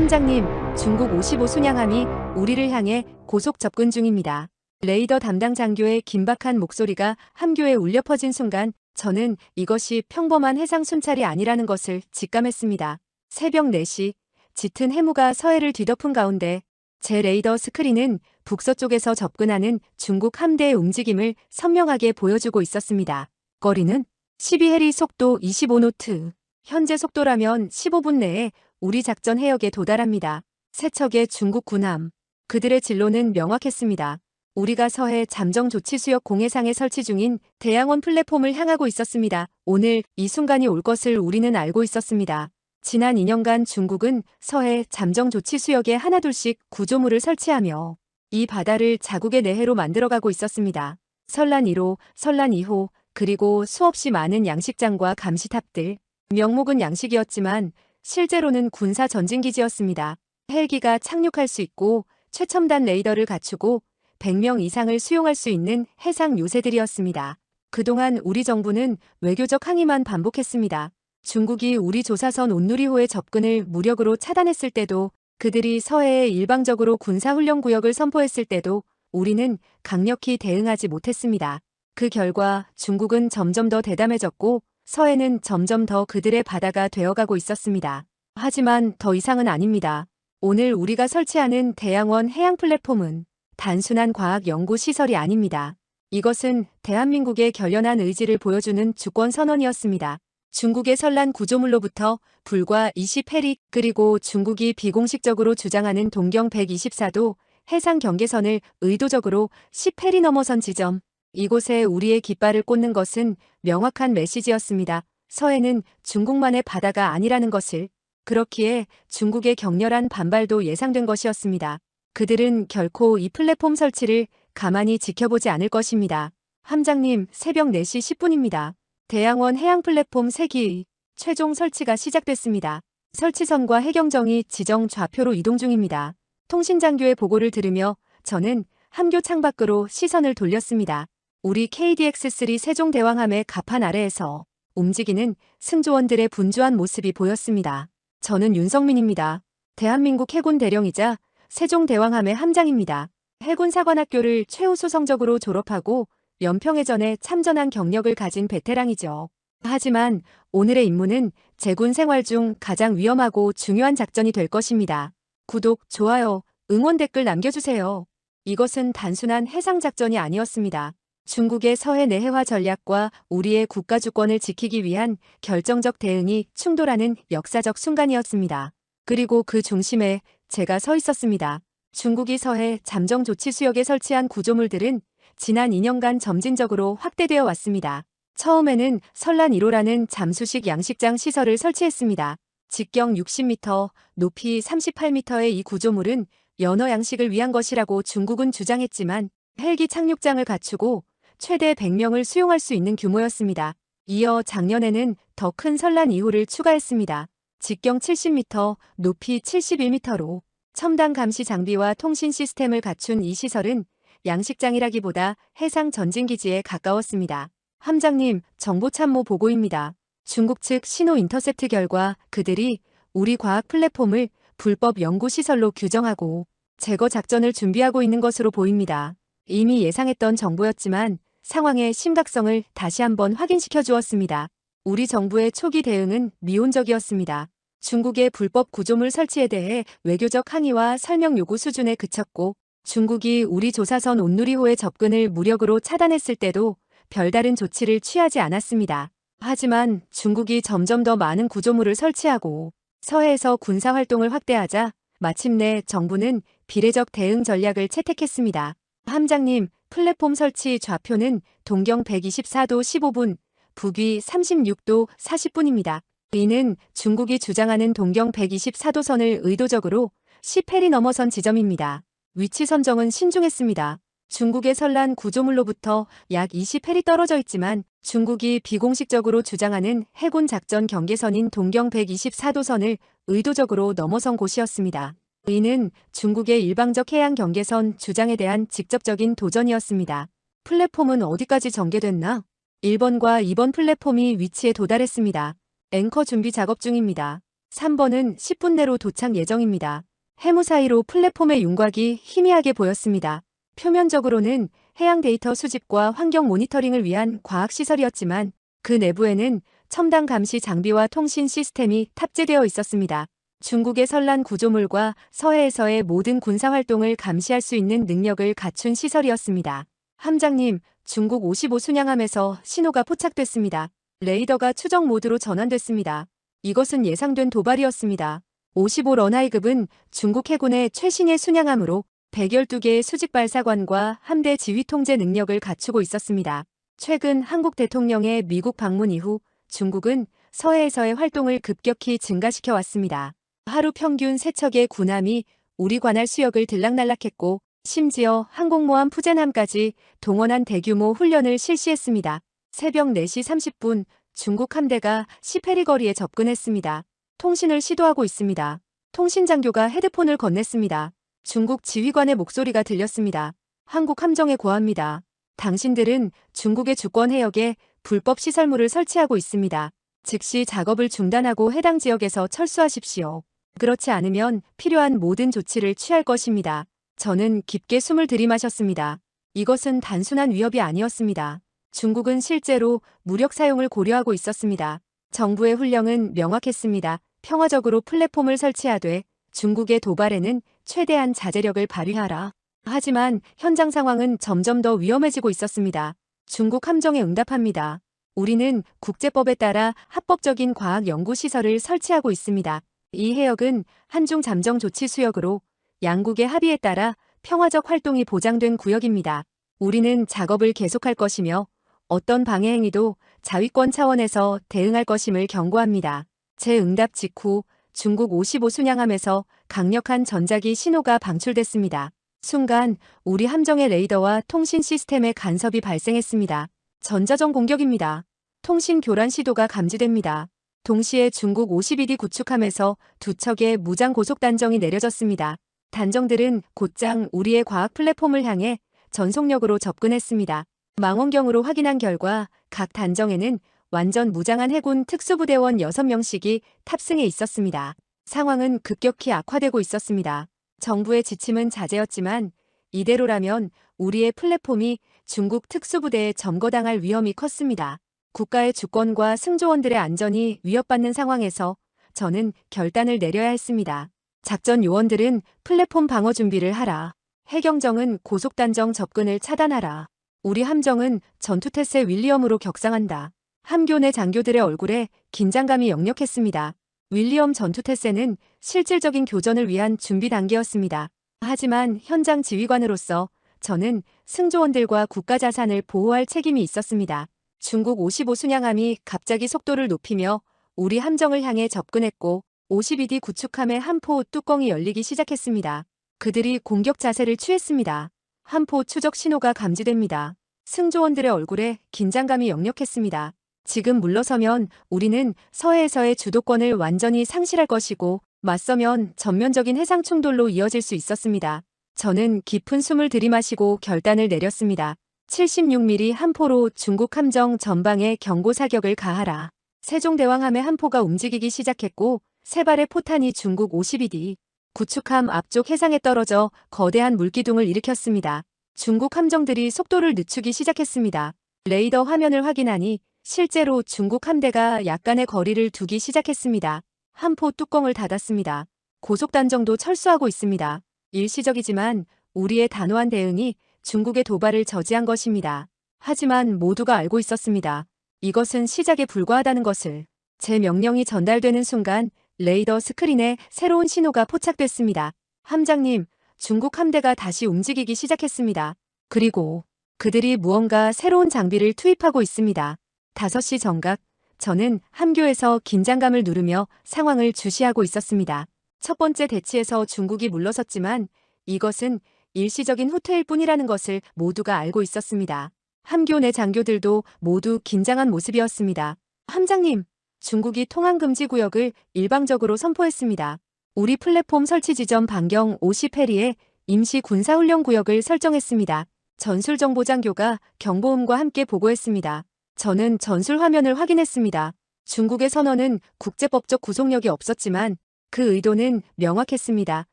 함장님, 중국 55 순양함이 우리를 향해 고속 접근 중입니다. 레이더 담당 장교의 긴박한 목소리가 함교에 울려 퍼진 순간 저는 이것이 평범한 해상 순찰이 아니라는 것을 직감했습니다. 새벽 4시, 짙은 해무가 서해를 뒤덮은 가운데 제 레이더 스크린은 북서쪽에서 접근하는 중국 함대의 움직임을 선명하게 보여주고 있었습니다. 거리는 12해리 속도 25노트. 현재 속도라면 15분 내에 우리 작전 해역에 도달합니다. 세 척의 중국 군함. 그들의 진로는 명확했습니다. 우리가 서해 잠정조치수역 공해상에 설치 중인 대양원 플랫폼을 향하고 있었습니다. 오늘 이 순간이 올 것을 우리는 알고 있었습니다. 지난 2년간 중국은 서해 잠정조치수역에 하나둘씩 구조물을 설치하며 이 바다를 자국의 내해로 만들어가고 있었습니다. 설란 1호, 설란 2호, 그리고 수없이 많은 양식장과 감시탑들. 명목은 양식이었지만 실제로는 군사 전진기지였습니다. 헬기가 착륙할 수 있고 최첨단 레이더를 갖추고 100명 이상을 수용할 수 있는 해상 요새들이었습니다. 그동안 우리 정부는 외교적 항의만 반복했습니다. 중국이 우리 조사선 온누리호의 접근을 무력으로 차단했을 때도, 그들이 서해에 일방적으로 군사훈련구역을 선포했을 때도 우리는 강력히 대응하지 못했습니다. 그 결과 중국은 점점 더 대담해졌고 서해는 점점 더 그들의 바다가 되어가고 있었습니다. 하지만 더 이상은 아닙니다. 오늘 우리가 설치하는 대양원 해양 플랫폼은 단순한 과학 연구 시설이 아닙니다. 이것은 대한민국의 결연한 의지를 보여주는 주권 선언이었습니다. 중국의 선란 구조물로부터 불과 20해리, 그리고 중국이 비공식적으로 주장하는 동경 124도 해상 경계선을 의도적으로 10해리 넘어선 지점. 이곳에 우리의 깃발을 꽂는 것은 명확한 메시지였습니다. 서해는 중국만의 바다가 아니라는 것을. 그렇기에 중국의 격렬한 반발도 예상된 것이었습니다. 그들은 결코 이 플랫폼 설치를 가만히 지켜보지 않을 것입니다. 함장님, 새벽 4시 10분입니다. 대양원 해양 플랫폼 3기 최종 설치가 시작됐습니다. 설치선과 해경정이 지정 좌표로 이동 중입니다. 통신장교의 보고를 들으며 저는 함교 창밖으로 시선을 돌렸습니다. 우리 KDX-3 세종대왕함의 갑판 아래에서 움직이는 승조원들의 분주한 모습이 보였습니다. 저는 윤성민입니다. 대한민국 해군 대령이자 세종대왕함의 함장입니다. 해군사관학교를 최우수 성적으로 졸업하고 연평해전에 참전한 경력을 가진 베테랑이죠. 하지만 오늘의 임무는 제군 생활 중 가장 위험하고 중요한 작전이 될 것입니다. 구독, 좋아요, 응원 댓글 남겨주세요. 이것은 단순한 해상작전이 아니었습니다. 중국의 서해 내해화 전략과 우리의 국가주권을 지키기 위한 결정적 대응이 충돌하는 역사적 순간이었습니다. 그리고 그 중심에 제가 서 있었습니다. 중국이 서해 잠정조치수역에 설치한 구조물들은 지난 2년간 점진적으로 확대되어 왔습니다. 처음에는 설란 1호라는 잠수식 양식장 시설을 설치했습니다. 직경 60m, 높이 38m의 이 구조물은 연어 양식을 위한 것이라고 중국은 주장했지만 헬기 착륙장을 갖추고 최대 100명을 수용할 수 있는 규모였습니다. 이어 작년에는 더 큰 설란 2호를 추가했습니다. 직경 70m, 높이 71m로 첨단 감시 장비와 통신 시스템을 갖춘 이 시설은 양식장이라기보다 해상 전진기지에 가까웠습니다. 함장님, 정보참모 보고입니다. 중국 측 신호 인터셉트 결과 그들이 우리 과학 플랫폼을 불법 연구시설로 규정하고 제거 작전을 준비하고 있는 것으로 보입니다. 이미 예상했던 정보였지만 상황의 심각성을 다시 한번 확인시켜 주었습니다. 우리 정부의 초기 대응은 미온적이었습니다. 중국의 불법 구조물 설치에 대해 외교적 항의와 설명 요구 수준에 그쳤고 중국이 우리 조사선 온누리호의 접근을 무력으로 차단했을 때도 별다른 조치를 취하지 않았습니다. 하지만 중국이 점점 더 많은 구조물을 설치하고 서해에서 군사활동을 확대하자 마침내 정부는 비례적 대응 전략을 채택했습니다. 함장님, 플랫폼 설치 좌표는 동경 124도 15분, 북위 36도 40분입니다. 이는 중국이 주장하는 동경 124도선을 의도적으로 10해리 넘어선 지점입니다. 위치 선정은 신중했습니다. 중국의 선란 구조물로부터 약 20해리 떨어져 있지만 중국이 비공식적으로 주장하는 해군 작전 경계선인 동경 124도선을 의도적으로 넘어선 곳이었습니다. 이는 중국의 일방적 해양 경계선 주장에 대한 직접적인 도전이었습니다. 플랫폼은 어디까지 전개됐나? 1번과 2번 플랫폼이 위치에 도달했습니다. 앵커 준비 작업 중입니다. 3번은 10분 내로 도착 예정입니다. 해무 사이로 플랫폼의 윤곽이 희미하게 보였습니다. 표면적으로는 해양 데이터 수집과 환경 모니터링을 위한 과학시설이었지만 그 내부에는 첨단 감시 장비와 통신 시스템이 탑재되어 있었습니다. 중국의 선란 구조물과 서해에서의 모든 군사활동을 감시할 수 있는 능력을 갖춘 시설이었습니다. 함장님, 중국 55 순양함에서 신호가 포착됐습니다. 레이더가 추적 모드로 전환됐습니다. 이것은 예상된 도발이었습니다. 55 런하이급은 중국 해군의 최신의 순양함으로 112개의 수직 발사관과 함대 지휘 통제 능력을 갖추고 있었습니다. 최근 한국 대통령의 미국 방문 이후 중국은 서해에서의 활동을 급격히 증가시켜 왔습니다. 하루 평균 3척의 군함이 우리 관할 수역을 들락날락했고 심지어 항공모함 푸젠함까지 동원한 대규모 훈련을 실시했습니다. 새벽 4시 30분 중국 함대가 시페리 거리에 접근했습니다. 통신을 시도하고 있습니다. 통신장교가 헤드폰을 건넸습니다. 중국 지휘관의 목소리가 들렸습니다. 한국 함정에 고합니다. 당신들은 중국의 주권 해역에 불법 시설물을 설치하고 있습니다. 즉시 작업을 중단하고 해당 지역에서 철수하십시오. 그렇지 않으면 필요한 모든 조치를 취할 것입니다. 저는 깊게 숨을 들이마셨습니다. 이것은 단순한 위협이 아니었습니다. 중국은 실제로 무력 사용을 고려하고 있었습니다. 정부의 훈령은 명확했습니다. 평화적으로 플랫폼을 설치하되 중국의 도발에는 최대한 자제력을 발휘하라. 하지만 현장 상황은 점점 더 위험해지고 있었습니다. 중국 함정에 응답합니다. 우리는 국제법에 따라 합법적인 과학 연구시설을 설치하고 있습니다. 이 해역은 한중 잠정 조치 수역으로 양국의 합의에 따라 평화적 활동이 보장된 구역입니다. 우리는 작업을 계속할 것이며 어떤 방해 행위도 자위권 차원에서 대응할 것임을 경고합니다. 제 응답 직후 중국 55 순양함에서 강력한 전자기 신호가 방출됐습니다. 순간 우리 함정의 레이더와 통신 시스템에 간섭이 발생했습니다. 전자전 공격입니다. 통신 교란 시도가 감지됩니다. 동시에 중국 52D 구축함에서 2척의 무장 고속 단정이 내려졌습니다. 단정들은 곧장 우리의 과학 플랫폼을 향해 전속력으로 접근했습니다. 망원경으로 확인한 결과 각 단정에는 완전 무장한 해군 특수부대원 6명씩이 탑승해 있었습니다. 상황은 급격히 악화되고 있었습니다. 정부의 지침은 자제였지만 이대로라면 우리의 플랫폼이 중국 특수부대에 점거당할 위험이 컸습니다. 국가의 주권과 승조원들의 안전이 위협받는 상황에서 저는 결단을 내려야 했습니다. 작전 요원들은 플랫폼 방어 준비를 하라. 해경정은 고속단정 접근을 차단하라. 우리 함정은 전투태세 윌리엄으로 격상한다. 함교 내 장교들의 얼굴에 긴장감이 역력했습니다. 윌리엄 전투태세는 실질적인 교전을 위한 준비 단계였습니다. 하지만 현장 지휘관으로서 저는 승조원들과 국가 자산을 보호할 책임이 있었습니다. 중국 55 순양함이 갑자기 속도를 높이며 우리 함정을 향해 접근했고 52D 구축함의 함포 뚜껑이 열리기 시작했습니다. 그들이 공격 자세를 취했습니다. 함포 추적 신호가 감지됩니다. 승조원들의 얼굴에 긴장감이 역력했습니다. 지금 물러서면 우리는 서해에서의 주도권을 완전히 상실할 것이고 맞서면 전면적인 해상 충돌로 이어질 수 있었습니다. 저는 깊은 숨을 들이마시고 결단을 내렸습니다. 76mm 함포로 중국 함정 전방에 경고 사격을 가하라. 세종대왕함의 함포가 움직이기 시작했고 3발의 포탄이 중국 52D 구축함 앞쪽 해상에 떨어져 거대한 물기둥을 일으켰습니다. 중국 함정들이 속도를 늦추기 시작했습니다. 레이더 화면을 확인하니 실제로 중국 함대가 약간의 거리를 두기 시작했습니다. 함포 뚜껑을 닫았습니다. 고속단정도 철수하고 있습니다. 일시적이지만 우리의 단호한 대응이 중국의 도발을 저지한 것입니다. 하지만 모두가 알고 있었습니다. 이것은 시작에 불과하다는 것을. 제 명령이 전달되는 순간 레이더 스크린에 새로운 신호가 포착됐습니다. 함장님, 중국 함대가 다시 움직이기 시작했습니다. 그리고 그들이 무언가 새로운 장비를 투입하고 있습니다. 5시 정각, 저는 함교에서 긴장감을 누르며 상황을 주시하고 있었습니다. 첫 번째 대치에서 중국이 물러섰지만 이것은 일시적인 후퇴일 뿐이라는 것을 모두가 알고 있었습니다. 함교 내 장교들도 모두 긴장한 모습이었습니다. 함장님, 중국이 통항금지 구역을 일방적으로 선포했습니다. 우리 플랫폼 설치 지점 반경 50해리에 임시 군사훈련 구역을 설정했습니다. 전술정보장교가 경보음과 함께 보고했습니다. 저는 전술 화면을 확인했습니다. 중국의 선언은 국제법적 구속력이 없었지만 그 의도는 명확했습니다.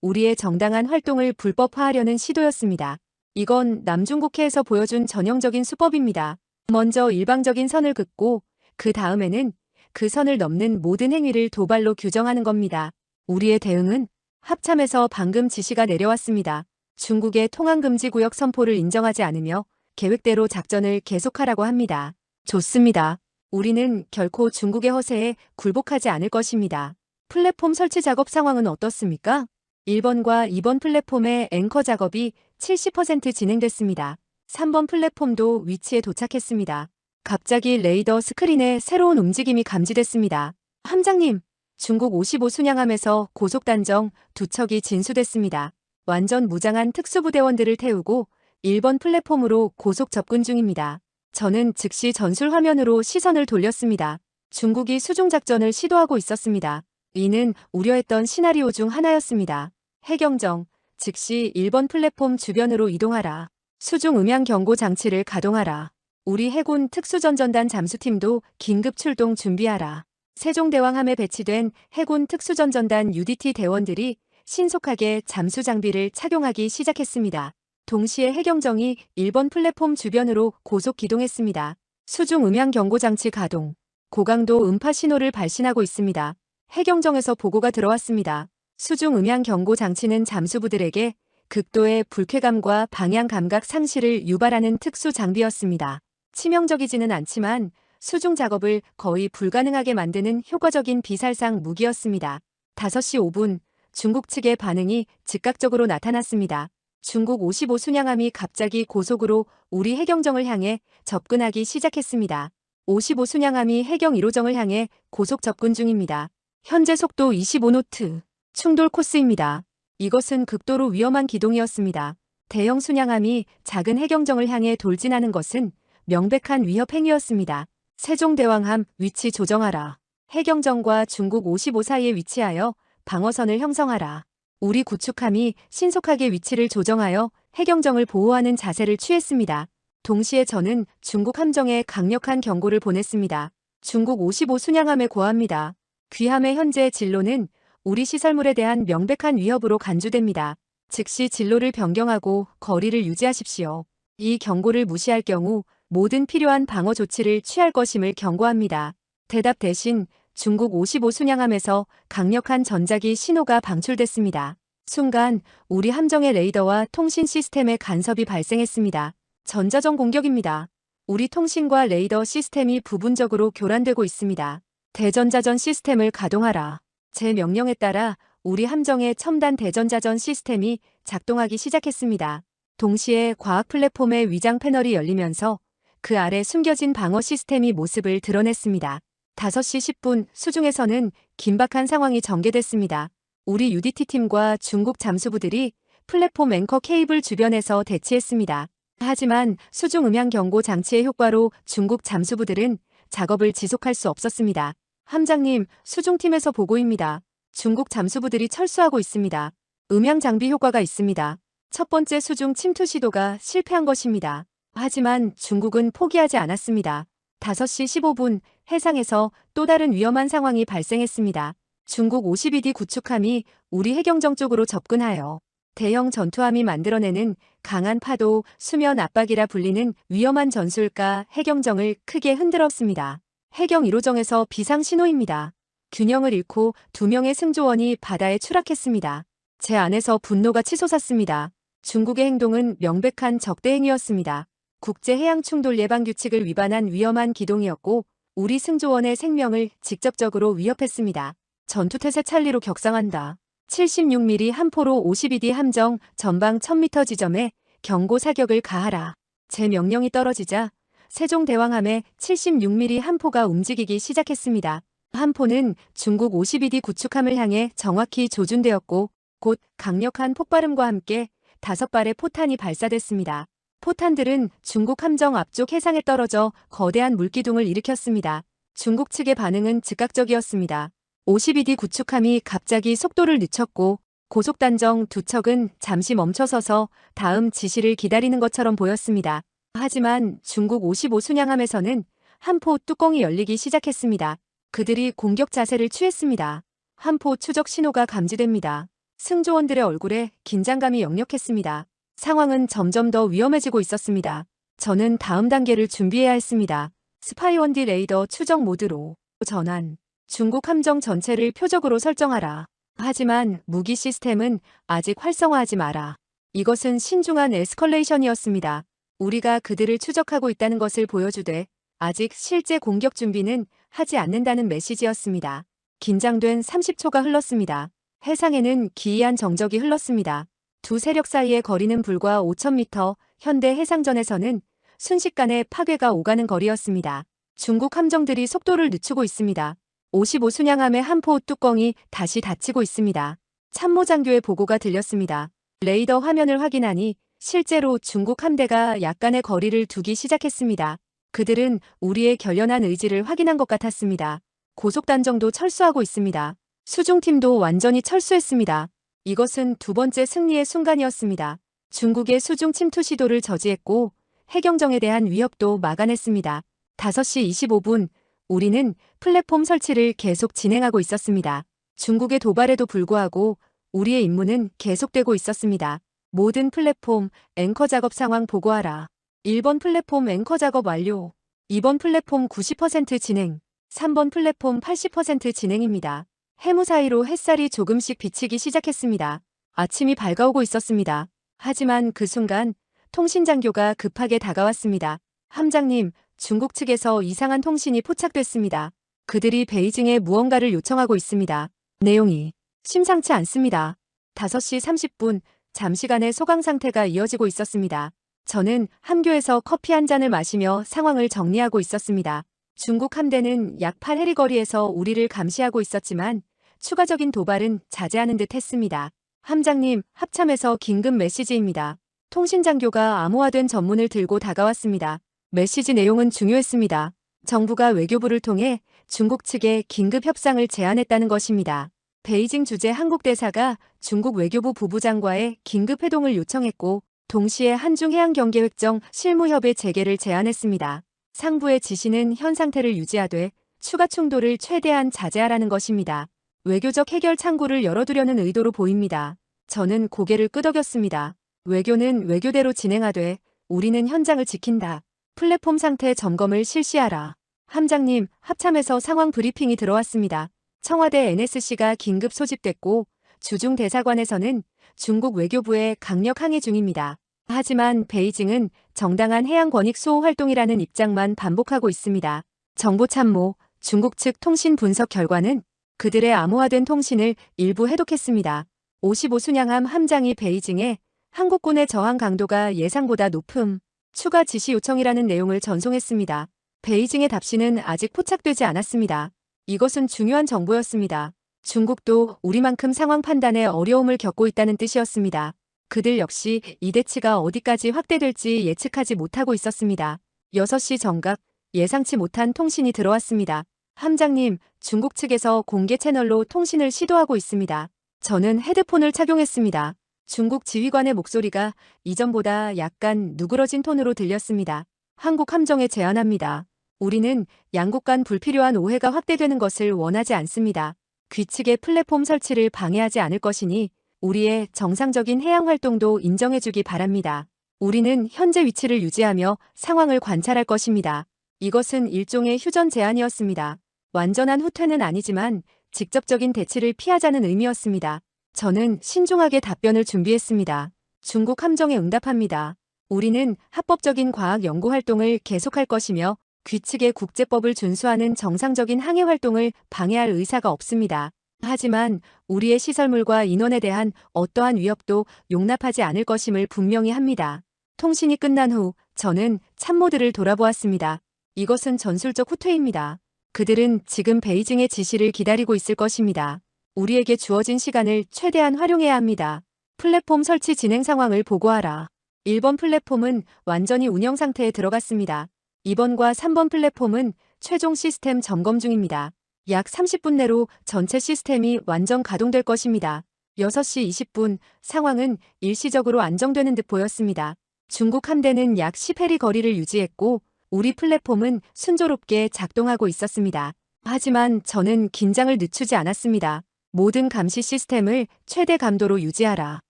우리의 정당한 활동을 불법화하려는 시도였습니다. 이건 남중국해에서 보여준 전형적인 수법입니다. 먼저 일방적인 선을 긋고 그 다음에는 그 선을 넘는 모든 행위를 도발로 규정하는 겁니다. 우리의 대응은 합참에서 방금 지시가 내려왔습니다. 중국의 통항금지구역 선포를 인정하지 않으며 계획대로 작전을 계속하라고 합니다. 좋습니다. 우리는 결코 중국의 허세에 굴복하지 않을 것입니다. 플랫폼 설치 작업 상황은 어떻습니까? 1번과 2번 플랫폼의 앵커 작업이 70% 진행됐습니다. 3번 플랫폼도 위치에 도착했습니다. 갑자기 레이더 스크린에 새로운 움직임이 감지됐습니다. 함장님, 중국 55 순양함에서 고속단정 2척이 진수됐습니다. 완전 무장한 특수부대원들을 태우고 1번 플랫폼으로 고속 접근 중입니다. 저는 즉시 전술 화면으로 시선을 돌렸습니다. 중국이 수중작전을 시도하고 있었습니다. 이는 우려했던 시나리오 중 하나였습니다. 해경정, 즉시 1번 플랫폼 주변으로 이동하라. 수중 음향 경고 장치를 가동하라. 우리 해군 특수전전단 잠수팀도 긴급 출동 준비하라. 세종대왕함에 배치된 해군 특수전전단 UDT 대원들이 신속하게 잠수 장비를 착용하기 시작했습니다. 동시에 해경정이 1번 플랫폼 주변으로 고속 기동했습니다. 수중 음향 경고 장치 가동. 고강도 음파 신호를 발신하고 있습니다. 해경정에서 보고가 들어왔습니다. 수중 음향 경고 장치는 잠수부들에게 극도의 불쾌감과 방향 감각 상실을 유발하는 특수 장비였습니다. 치명적이지는 않지만 수중 작업을 거의 불가능하게 만드는 효과적인 비살상 무기였습니다. 5시 5분 중국 측의 반응이 즉각적으로 나타났습니다. 중국 55 순양함이 갑자기 고속으로 우리 해경정을 향해 접근하기 시작했습니다. 55 순양함이 해경 1호정을 향해 고속 접근 중입니다. 현재 속도 25노트. 충돌 코스입니다. 이것은 극도로 위험한 기동이었습니다. 대형 순양함이 작은 해경정을 향해 돌진하는 것은 명백한 위협 행위였습니다. 세종대왕함 위치 조정하라. 해경정과 중국 55 사이에 위치하여 방어선을 형성하라. 우리 구축함이 신속하게 위치를 조정하여 해경정을 보호하는 자세를 취했습니다. 동시에 저는 중국 함정에 강력한 경고를 보냈습니다. 중국 55 순양함에 고합니다. 귀함의 현재 진로는 우리 시설물에 대한 명백한 위협으로 간주됩니다. 즉시 진로를 변경하고 거리를 유지하십시오. 이 경고를 무시할 경우 모든 필요한 방어 조치를 취할 것임을 경고합니다. 대답 대신 중국 55 순양함에서 강력한 전자기 신호가 방출됐습니다. 순간 우리 함정의 레이더와 통신 시스템에 간섭이 발생했습니다. 전자전 공격입니다. 우리 통신과 레이더 시스템이 부분적으로 교란되고 있습니다. 대전자전 시스템을 가동하라. 제 명령에 따라 우리 함정의 첨단 대전자전 시스템이 작동하기 시작했습니다. 동시에 과학 플랫폼의 위장 패널이 열리면서 그 아래 숨겨진 방어 시스템이 모습을 드러냈습니다. 5시 10분 수중에서는 긴박한 상황이 전개됐습니다. 우리 UDT팀과 중국 잠수부들이 플랫폼 앵커 케이블 주변에서 대치했습니다. 하지만 수중 음향 경고 장치의 효과로 중국 잠수부들은 작업을 지속할 수 없었습니다. 함장님, 수중팀에서 보고입니다. 중국 잠수부들이 철수하고 있습니다. 음향 장비 효과가 있습니다. 첫 번째 수중 침투 시도가 실패한 것입니다. 하지만 중국은 포기하지 않았습니다. 5시 15분 해상에서 또 다른 위험한 상황이 발생했습니다. 중국 52D 구축함이 우리 해경정 쪽으로 접근하여 대형 전투함이 만들어내는 강한 파도, 수면 압박이라 불리는 위험한 전술가 해경정을 크게 흔들었습니다. 해경 1호정에서 비상 신호입니다. 균형을 잃고 2명의 승조원이 바다에 추락했습니다. 제 안에서 분노가 치솟았습니다. 중국의 행동은 명백한 적대 행위였습니다. 국제해양충돌 예방 규칙을 위반한 위험한 기동이었고 우리 승조원의 생명을 직접적으로 위협했습니다. 전투태세 찰리로 격상한다. 76mm 함포로 52D 함정 전방 1000m 지점에 경고 사격을 가하라. 제 명령이 떨어지자 세종대왕함의 76mm 함포가 움직이기 시작했습니다. 함포는 중국 52D 구축함을 향해 정확히 조준되었고 곧 강력한 폭발음과 함께 5발의 포탄이 발사됐습니다. 포탄들은 중국 함정 앞쪽 해상에 떨어져 거대한 물기둥을 일으켰습니다. 중국 측의 반응은 즉각적이었습니다. 52D 구축함이 갑자기 속도를 늦췄고 고속단정 2척은 잠시 멈춰서서 다음 지시를 기다리는 것처럼 보였습니다. 하지만 중국 55 순양함에서는 함포 뚜껑이 열리기 시작했습니다. 그들이 공격 자세를 취했습니다. 함포 추적 신호가 감지됩니다. 승조원들의 얼굴에 긴장감이 역력했습니다. 상황은 점점 더 위험해지고 있었습니다. 저는 다음 단계를 준비해야 했습니다. 스파이원디 레이더 추적 모드로 전환. 중국 함정 전체를 표적으로 설정하라. 하지만 무기 시스템은 아직 활성화하지 마라. 이것은 신중한 에스컬레이션이었습니다. 우리가 그들을 추적하고 있다는 것을 보여주되 아직 실제 공격 준비는 하지 않는다는 메시지였습니다. 긴장된 30초가 흘렀습니다. 해상에는 기이한 정적이 흘렀습니다. 두 세력 사이의 거리는 불과 5,000m, 현대 해상전에서는 순식간에 파괴가 오가는 거리였습니다. 중국 함정들이 속도를 늦추고 있습니다. 55 순양함의 함포 뚜껑이 다시 닫히고 있습니다. 참모장교의 보고가 들렸습니다. 레이더 화면을 확인하니 실제로 중국 함대가 약간의 거리를 두기 시작했습니다. 그들은 우리의 결연한 의지를 확인한 것 같았습니다. 고속단정도 철수하고 있습니다. 수중팀도 완전히 철수했습니다. 이것은 두 번째 승리의 순간이었습니다. 중국의 수중 침투 시도를 저지했고 해경정에 대한 위협도 막아냈습니다. 5시 25분, 우리는 플랫폼 설치를 계속 진행하고 있었습니다. 중국의 도발에도 불구하고 우리의 임무는 계속되고 있었습니다. 모든 플랫폼 앵커 작업 상황 보고하라. 1번 플랫폼 앵커 작업 완료. 2번 플랫폼 90% 진행. 3번 플랫폼 80% 진행입니다. 해무 사이로 햇살이 조금씩 비치기 시작했습니다. 아침이 밝아오고 있었습니다. 하지만 그 순간 통신장교가 급하게 다가왔습니다. 함장님, 중국 측에서 이상한 통신이 포착됐습니다. 그들이 베이징에 무언가를 요청하고 있습니다. 내용이 심상치 않습니다. 5시 30분, 잠시간의 소강 상태가 이어지고 있었습니다. 저는 함교에서 커피 한 잔을 마시며 상황을 정리하고 있었습니다. 중국 함대는 약 8해리 거리에서 우리를 감시하고 있었지만 추가적인 도발은 자제하는 듯 했습니다. 함장님, 합참에서 긴급 메시지입니다. 통신장교가 암호화된 전문을 들고 다가왔습니다. 메시지 내용은 중요했습니다. 정부가 외교부를 통해 중국 측에 긴급 협상을 제안했다는 것입니다. 베이징 주재 한국 대사가 중국 외교부 부부장과의 긴급 회동을 요청했고 동시에 한중 해양경계획정 실무협의 재개를 제안했습니다. 상부의 지시는 현 상태를 유지하되 추가 충돌을 최대한 자제하라는 것입니다. 외교적 해결 창구를 열어두려는 의도로 보입니다. 저는 고개를 끄덕였습니다. 외교는 외교대로 진행하되 우리는 현장을 지킨다. 플랫폼 상태 점검을 실시하라. 함장님, 합참에서 상황 브리핑이 들어왔습니다. 청와대 NSC가 긴급 소집됐고 주중 대사관에서는 중국 외교부에 강력 항의 중입니다. 하지만 베이징은 정당한 해양 권익 수호 활동이라는 입장만 반복하고 있습니다. 정보참모, 중국 측 통신 분석 결과는 그들의 암호화된 통신을 일부 해독했습니다. 55 순양함 함장이 베이징에 한국군의 저항 강도가 예상보다 높음, 추가 지시 요청이라는 내용을 전송했습니다. 베이징의 답신은 아직 포착되지 않았습니다. 이것은 중요한 정보였습니다. 중국도 우리만큼 상황 판단에 어려움을 겪고 있다는 뜻이었습니다. 그들 역시 이 대치가 어디까지 확대될지 예측하지 못하고 있었습니다. 6시 정각, 예상치 못한 통신이 들어왔습니다. 함장님, 중국 측에서 공개 채널로 통신을 시도하고 있습니다. 저는 헤드폰을 착용했습니다. 중국 지휘관의 목소리가 이전보다 약간 누그러진 톤으로 들렸습니다. 한국 함정에 제안합니다. 우리는 양국 간 불필요한 오해가 확대되는 것을 원하지 않습니다. 귀측의 플랫폼 설치를 방해하지 않을 것이니 우리의 정상적인 해양 활동도 인정해주기 바랍니다. 우리는 현재 위치를 유지하며 상황을 관찰할 것입니다. 이것은 일종의 휴전 제안이었습니다. 완전한 후퇴는 아니지만 직접적인 대치를 피하자는 의미였습니다. 저는 신중하게 답변을 준비했습니다. 중국 함정에 응답합니다. 우리는 합법적인 과학 연구 활동을 계속할 것이며 귀측의 국제법을 준수하는 정상적인 항해 활동을 방해할 의사가 없습니다. 하지만 우리의 시설물과 인원에 대한 어떠한 위협도 용납하지 않을 것임을 분명히 합니다. 통신이 끝난 후 저는 참모들을 돌아보았습니다. 이것은 전술적 후퇴입니다. 그들은 지금 베이징의 지시를 기다리고 있을 것입니다. 우리에게 주어진 시간을 최대한 활용해야 합니다. 플랫폼 설치 진행 상황을 보고하라. 1번 플랫폼은 완전히 운영 상태에 들어갔습니다. 2번과 3번 플랫폼은 최종 시스템 점검 중입니다. 약 30분 내로 전체 시스템이 완전 가동될 것입니다. 6시 20분, 상황은 일시적으로 안정되는 듯 보였습니다. 중국 함대는 약 10해리 거리를 유지했고 우리 플랫폼은 순조롭게 작동하고 있었습니다. 하지만 저는 긴장을 늦추지 않았습니다. 모든 감시 시스템을 최대 감도로 유지하라.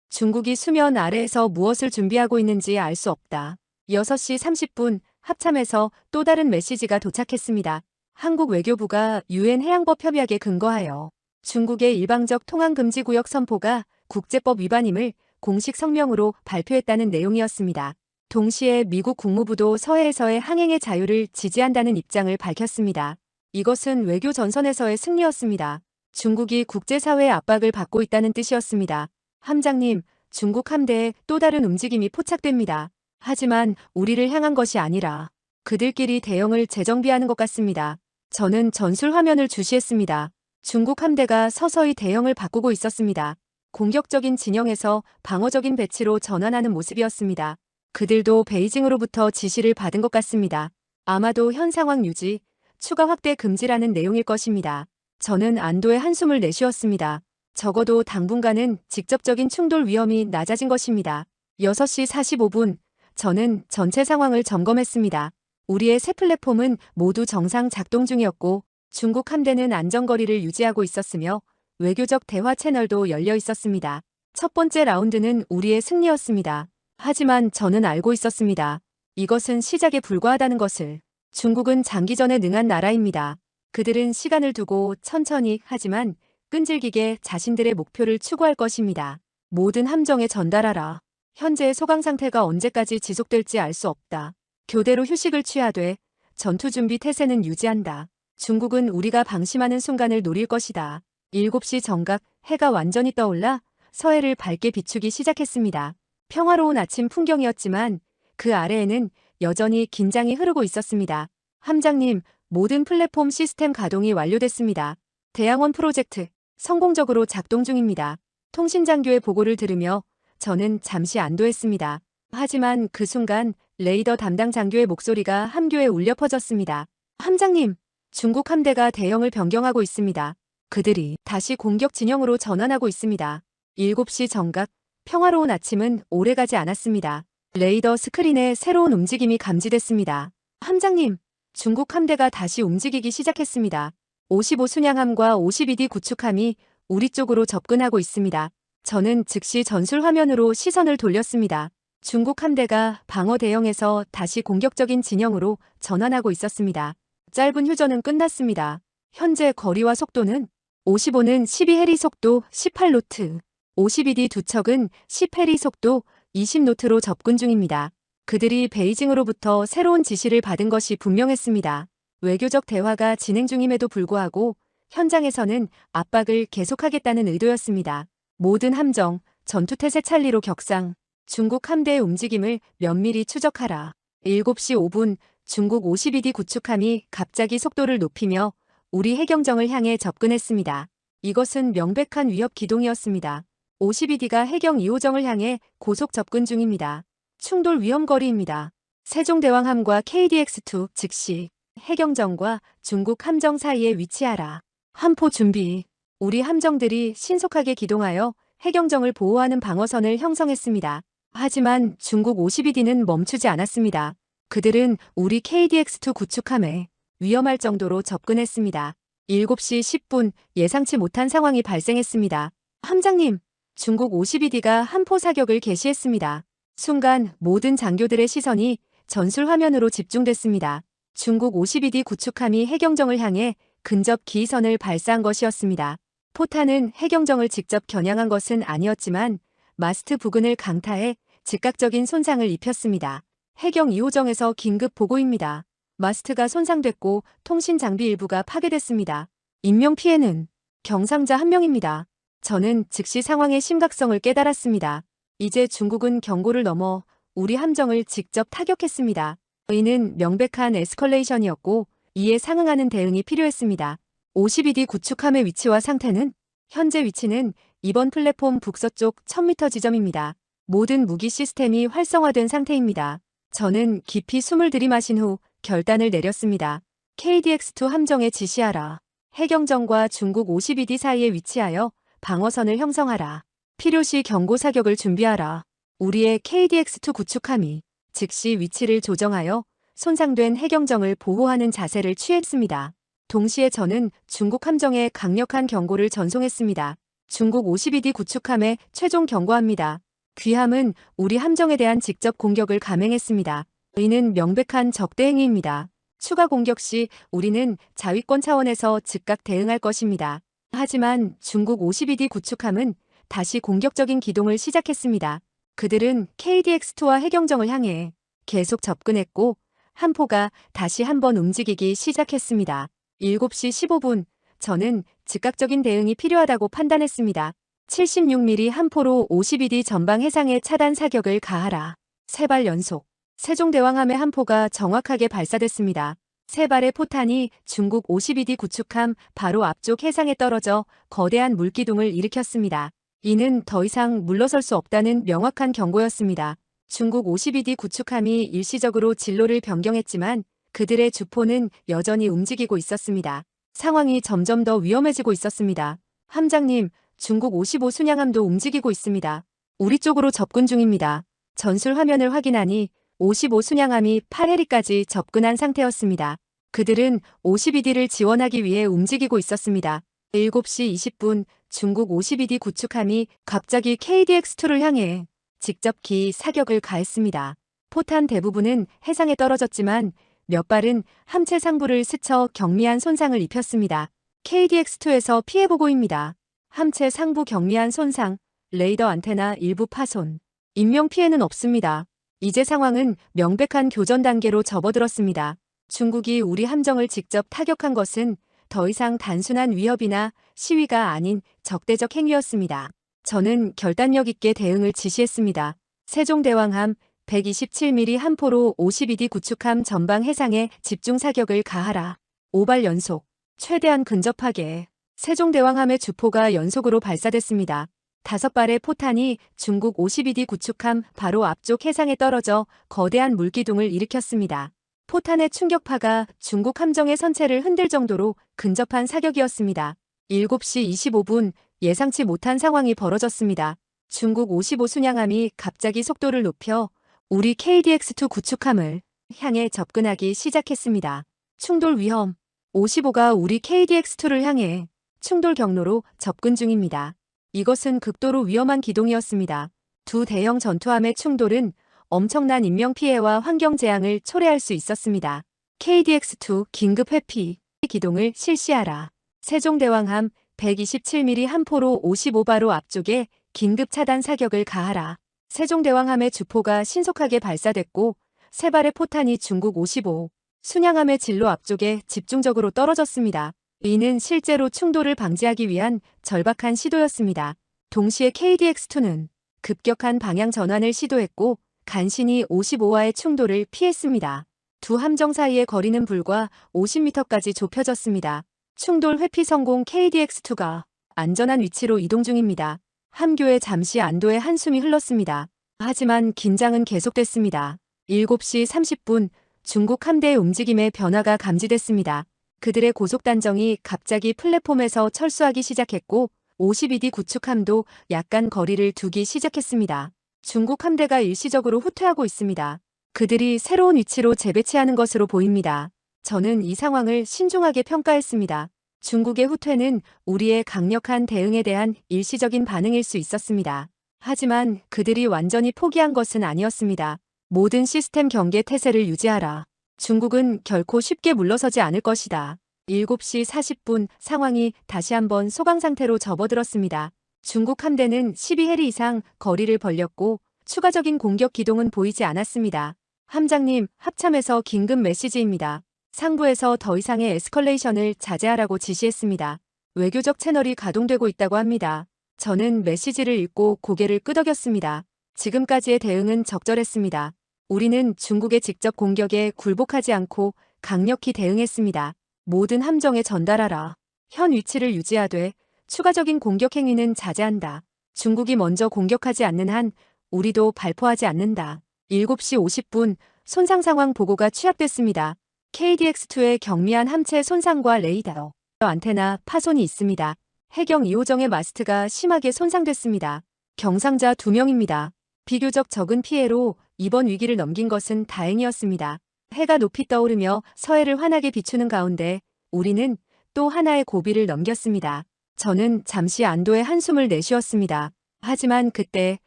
중국이 수면 아래에서 무엇을 준비하고 있는지 알 수 없다. 6시 30분 합참에서 또 다른 메시지가 도착했습니다. 한국 외교부가 유엔 해양법 협약에 근거하여 중국의 일방적 통항금지구역 선포가 국제법 위반임을 공식 성명으로 발표했다는 내용이었습니다. 동시에 미국 국무부도 서해에서의 항행의 자유를 지지한다는 입장을 밝혔습니다. 이것은 외교 전선에서의 승리였습니다. 중국이 국제사회의 압박을 받고 있다는 뜻이었습니다. 함장님, 중국 함대에 또 다른 움직임이 포착됩니다. 하지만 우리를 향한 것이 아니라 그들끼리 대형을 재정비하는 것 같습니다. 저는 전술 화면을 주시했습니다. 중국 함대가 서서히 대형을 바꾸고 있었습니다. 공격적인 진영에서 방어적인 배치로 전환하는 모습이었습니다. 그들도 베이징으로부터 지시를 받은 것 같습니다. 아마도 현 상황 유지, 추가 확대 금지라는 내용일 것입니다. 저는 안도의 한숨을 내쉬었습니다. 적어도 당분간은 직접적인 충돌 위험이 낮아진 것입니다. 6시 45분, 저는 전체 상황을 점검했습니다. 우리의 새 플랫폼은 모두 정상 작동 중이었고 중국 함대는 안전거리를 유지하고 있었으며 외교적 대화 채널도 열려 있었습니다. 첫 번째 라운드는 우리의 승리였습니다. 하지만 저는 알고 있었습니다. 이것은 시작에 불과하다는 것을. 중국은 장기전에 능한 나라입니다. 그들은 시간을 두고 천천히 하지만 끈질기게 자신들의 목표를 추구할 것입니다. 모든 함정에 전달하라. 현재의 소강 상태가 언제까지 지속될지 알 수 없다. 교대로 휴식을 취하되 전투 준비 태세는 유지한다. 중국은 우리가 방심하는 순간을 노릴 것이다. 7시 정각 해가 완전히 떠올라 서해를 밝게 비추기 시작했습니다. 평화로운 아침 풍경이었지만 그 아래에는 여전히 긴장이 흐르고 있었습니다. 함장님, 모든 플랫폼 시스템 가동이 완료됐습니다. 대양원 프로젝트 성공적으로 작동 중입니다. 통신장교의 보고를 들으며 저는 잠시 안도했습니다. 하지만 그 순간 레이더 담당 장교의 목소리가 함교에 울려 퍼졌습니다. 함장님, 중국 함대가 대형을 변경하고 있습니다. 그들이 다시 공격 진영으로 전환하고 있습니다. 7시 정각, 평화로운 아침은 오래가지 않았습니다. 레이더 스크린에 새로운 움직임이 감지됐습니다. 함장님, 중국 함대가 다시 움직이기 시작했습니다. 55 순양함과 52D 구축함이 우리 쪽으로 접근하고 있습니다. 저는 즉시 전술 화면으로 시선을 돌렸습니다. 중국 함대가 방어 대형에서 다시 공격적인 진영으로 전환하고 있었습니다. 짧은 휴전은 끝났습니다. 현재 거리와 속도는 55는 12해리 속도 18노트, 52D 두 척은 10해리 속도 20노트로 접근 중입니다. 그들이 베이징으로부터 새로운 지시를 받은 것이 분명했습니다. 외교적 대화가 진행 중임에도 불구하고 현장에서는 압박을 계속하겠다는 의도였습니다. 모든 함정, 전투태세 찰리로 격상, 중국 함대의 움직임을 면밀히 추적하라. 7시 5분 중국 52D 구축함이 갑자기 속도를 높이며 우리 해경정을 향해 접근했습니다. 이것은 명백한 위협 기동이었습니다. 52D가 해경 2호정을 향해 고속 접근 중입니다. 충돌 위험거리입니다. 세종대왕함과 KDX-2 즉시 해경정과 중국 함정 사이에 위치하라. 함포 준비. 우리 함정들이 신속하게 기동하여 해경정을 보호하는 방어선을 형성했습니다. 하지만 중국 52D는 멈추지 않았습니다. 그들은 우리 KDX-2 구축함에 위험할 정도로 접근했습니다. 7시 10분 예상치 못한 상황이 발생했습니다. 함장님, 중국 52D가 함포 사격을 개시했습니다. 순간 모든 장교들의 시선이 전술 화면으로 집중됐습니다. 중국 52D 구축함이 해경정을 향해 근접 기의선을 발사한 것이었습니다. 포탄은 해경정을 직접 겨냥한 것은 아니었지만 마스트 부근을 강타해 즉각적인 손상을 입혔습니다. 해경 2호정에서 긴급 보고입니다. 마스트가 손상됐고 통신 장비 일부가 파괴됐습니다. 인명피해는 경상자 1명입니다. 저는 즉시 상황의 심각성을 깨달았습니다. 이제 중국은 경고를 넘어 우리 함정을 직접 타격했습니다. 이는 명백한 에스컬레이션이었고 이에 상응하는 대응이 필요했습니다. 52D 구축함의 위치와 상태는 현재 위치는 이번 플랫폼 북서쪽 1000m 지점입니다. 모든 무기 시스템이 활성화된 상태입니다. 저는 깊이 숨을 들이마신 후 결단을 내렸습니다. KDX-2 함정에 지시하라. 해경정과 중국 52D 사이에 위치하여 방어선을 형성하라. 필요시 경고 사격을 준비하라. 우리의 KDX-2 구축함이 즉시 위치를 조정하여 손상된 해경정을 보호하는 자세를 취했습니다. 동시에 저는 중국 함정에 강력한 경고를 전송했습니다. 중국 52D 구축함에 최종 경고합니다. 귀함은 우리 함정에 대한 직접 공격을 감행했습니다. 이는 명백한 적대 행위입니다. 추가 공격 시 우리는 자위권 차원에서 즉각 대응할 것입니다. 하지만 중국 52D 구축함은 다시 공격적인 기동을 시작했습니다. 그들은 KDX-2와 해경정을 향해 계속 접근했고 함포가 다시 한번 움직이기 시작했습니다. 7시 15분, 저는 즉각적인 대응이 필요하다고 판단했습니다. 76mm 함포로 52D 전방 해상에 차단 사격을 가하라. 3발 연속. 세종대왕함의 함포가 정확하게 발사됐습니다. 3발의 포탄이 중국 52D 구축함 바로 앞쪽 해상에 떨어져 거대한 물기둥을 일으켰습니다. 이는 더 이상 물러설 수 없다는 명확한 경고였습니다. 중국 52D 구축함이 일시적으로 진로를 변경했지만 그들의 주포는 여전히 움직이고 있었습니다. 상황이 점점 더 위험해지고 있었습니다. 함장님, 중국 55 순양함도 움직이고 있습니다. 우리 쪽으로 접근 중입니다. 전술 화면을 확인하니 55 순양함이 8해리까지 접근한 상태였습니다. 그들은 52D를 지원하기 위해 움직이고 있었습니다. 7시 20분 중국 52D 구축함이 갑자기 KDX-2를 향해 직접 기 사격을 가했습니다. 포탄 대부분은 해상에 떨어졌지만 몇 발은 함체 상부를 스쳐 경미한 손상을 입혔습니다. KDX-2에서 피해보고입니다. 함체 상부 경미한 손상, 레이더 안테나 일부 파손. 인명피해는 없습니다. 이제 상황은 명백한 교전 단계로 접어들었습니다. 중국이 우리 함정을 직접 타격한 것은 더 이상 단순한 위협이나 시위가 아닌 적대적 행위였습니다. 저는 결단력 있게 대응을 지시했습니다. 세종대왕함 127mm 함포로 52D 구축함 전방 해상에 집중 사격을 가하라. 5발 연속. 최대한 근접하게. 세종대왕함의 주포가 연속으로 발사됐습니다. 5발의 포탄이 중국 52D 구축함 바로 앞쪽 해상에 떨어져 거대한 물기둥을 일으켰습니다. 포탄의 충격파가 중국 함정의 선체를 흔들 정도로 근접한 사격이었습니다. 7시 25분 예상치 못한 상황이 벌어졌습니다. 중국 55 순양함이 갑자기 속도를 높여 우리 KDX-2 구축함을 향해 접근하기 시작했습니다. 충돌 위험. 55가 우리 KDX-2를 향해 충돌 경로로 접근 중입니다. 이것은 극도로 위험한 기동이었습니다. 두 대형 전투함의 충돌은 엄청난 인명피해와 환경재앙을 초래할 수 있었습니다. KDX-2 긴급 회피 기동을 실시하라. 세종대왕함 127mm 함포로 55바로 앞쪽에 긴급 차단 사격을 가하라. 세종대왕함의 주포가 신속하게 발사됐고 3발의 포탄이 중국 55 순양함의 진로 앞쪽에 집중적으로 떨어졌습니다. 이는 실제로 충돌을 방지하기 위한 절박한 시도였습니다. 동시에 KDX-2는 급격한 방향 전환을 시도했고 간신히 55와의 충돌을 피했습니다. 두 함정 사이의 거리는 불과 50m까지 좁혀졌습니다. 충돌 회피 성공. KDX-2가 안전한 위치로 이동 중입니다. 함교에 잠시 안도의 한숨이 흘렀습니다. 하지만 긴장은 계속됐습니다. 7시 30분 중국 함대의 움직임에 변화가 감지됐습니다. 그들의 고속단정이 갑자기 플랫폼에서 철수하기 시작했고 52D 구축함도 약간 거리를 두기 시작했습니다. 중국 함대가 일시적으로 후퇴하고 있습니다. 그들이 새로운 위치로 재배치하는 것으로 보입니다. 저는 이 상황을 신중하게 평가했습니다. 중국의 후퇴는 우리의 강력한 대응에 대한 일시적인 반응일 수 있었습니다. 하지만 그들이 완전히 포기한 것은 아니었습니다. 모든 시스템 경계 태세를 유지하라. 중국은 결코 쉽게 물러서지 않을 것이다. 7시 40분 상황이 다시 한번 소강 상태로 접어들었습니다. 중국 함대는 12해리 이상 거리를 벌렸고 추가적인 공격 기동은 보이지 않았습니다. 함장님, 합참에서 긴급 메시지입니다. 상부에서 더 이상의 에스컬레이션을 자제하라고 지시했습니다. 외교적 채널이 가동되고 있다고 합니다. 저는 메시지를 읽고 고개를 끄덕였습니다. 지금까지의 대응은 적절했습니다. 우리는 중국의 직접 공격에 굴복하지 않고 강력히 대응했습니다. 모든 함정에 전달하라. 현 위치를 유지하되 추가적인 공격 행위는 자제한다. 중국이 먼저 공격하지 않는 한 우리도 발포하지 않는다. 7시 50분 손상 상황 보고가 취합됐습니다. KDX-2의 경미한 함체 손상과 레이더, 안테나 파손이 있습니다. 해경 2호정의 마스트가 심하게 손상됐습니다. 경상자 2명입니다. 비교적 적은 피해로 이번 위기를 넘긴 것은 다행이었습니다. 해가 높이 떠오르며 서해를 환하게 비추는 가운데 우리는 또 하나의 고비를 넘겼습니다. 저는 잠시 안도의 한숨을 내쉬었습니다. 하지만 그때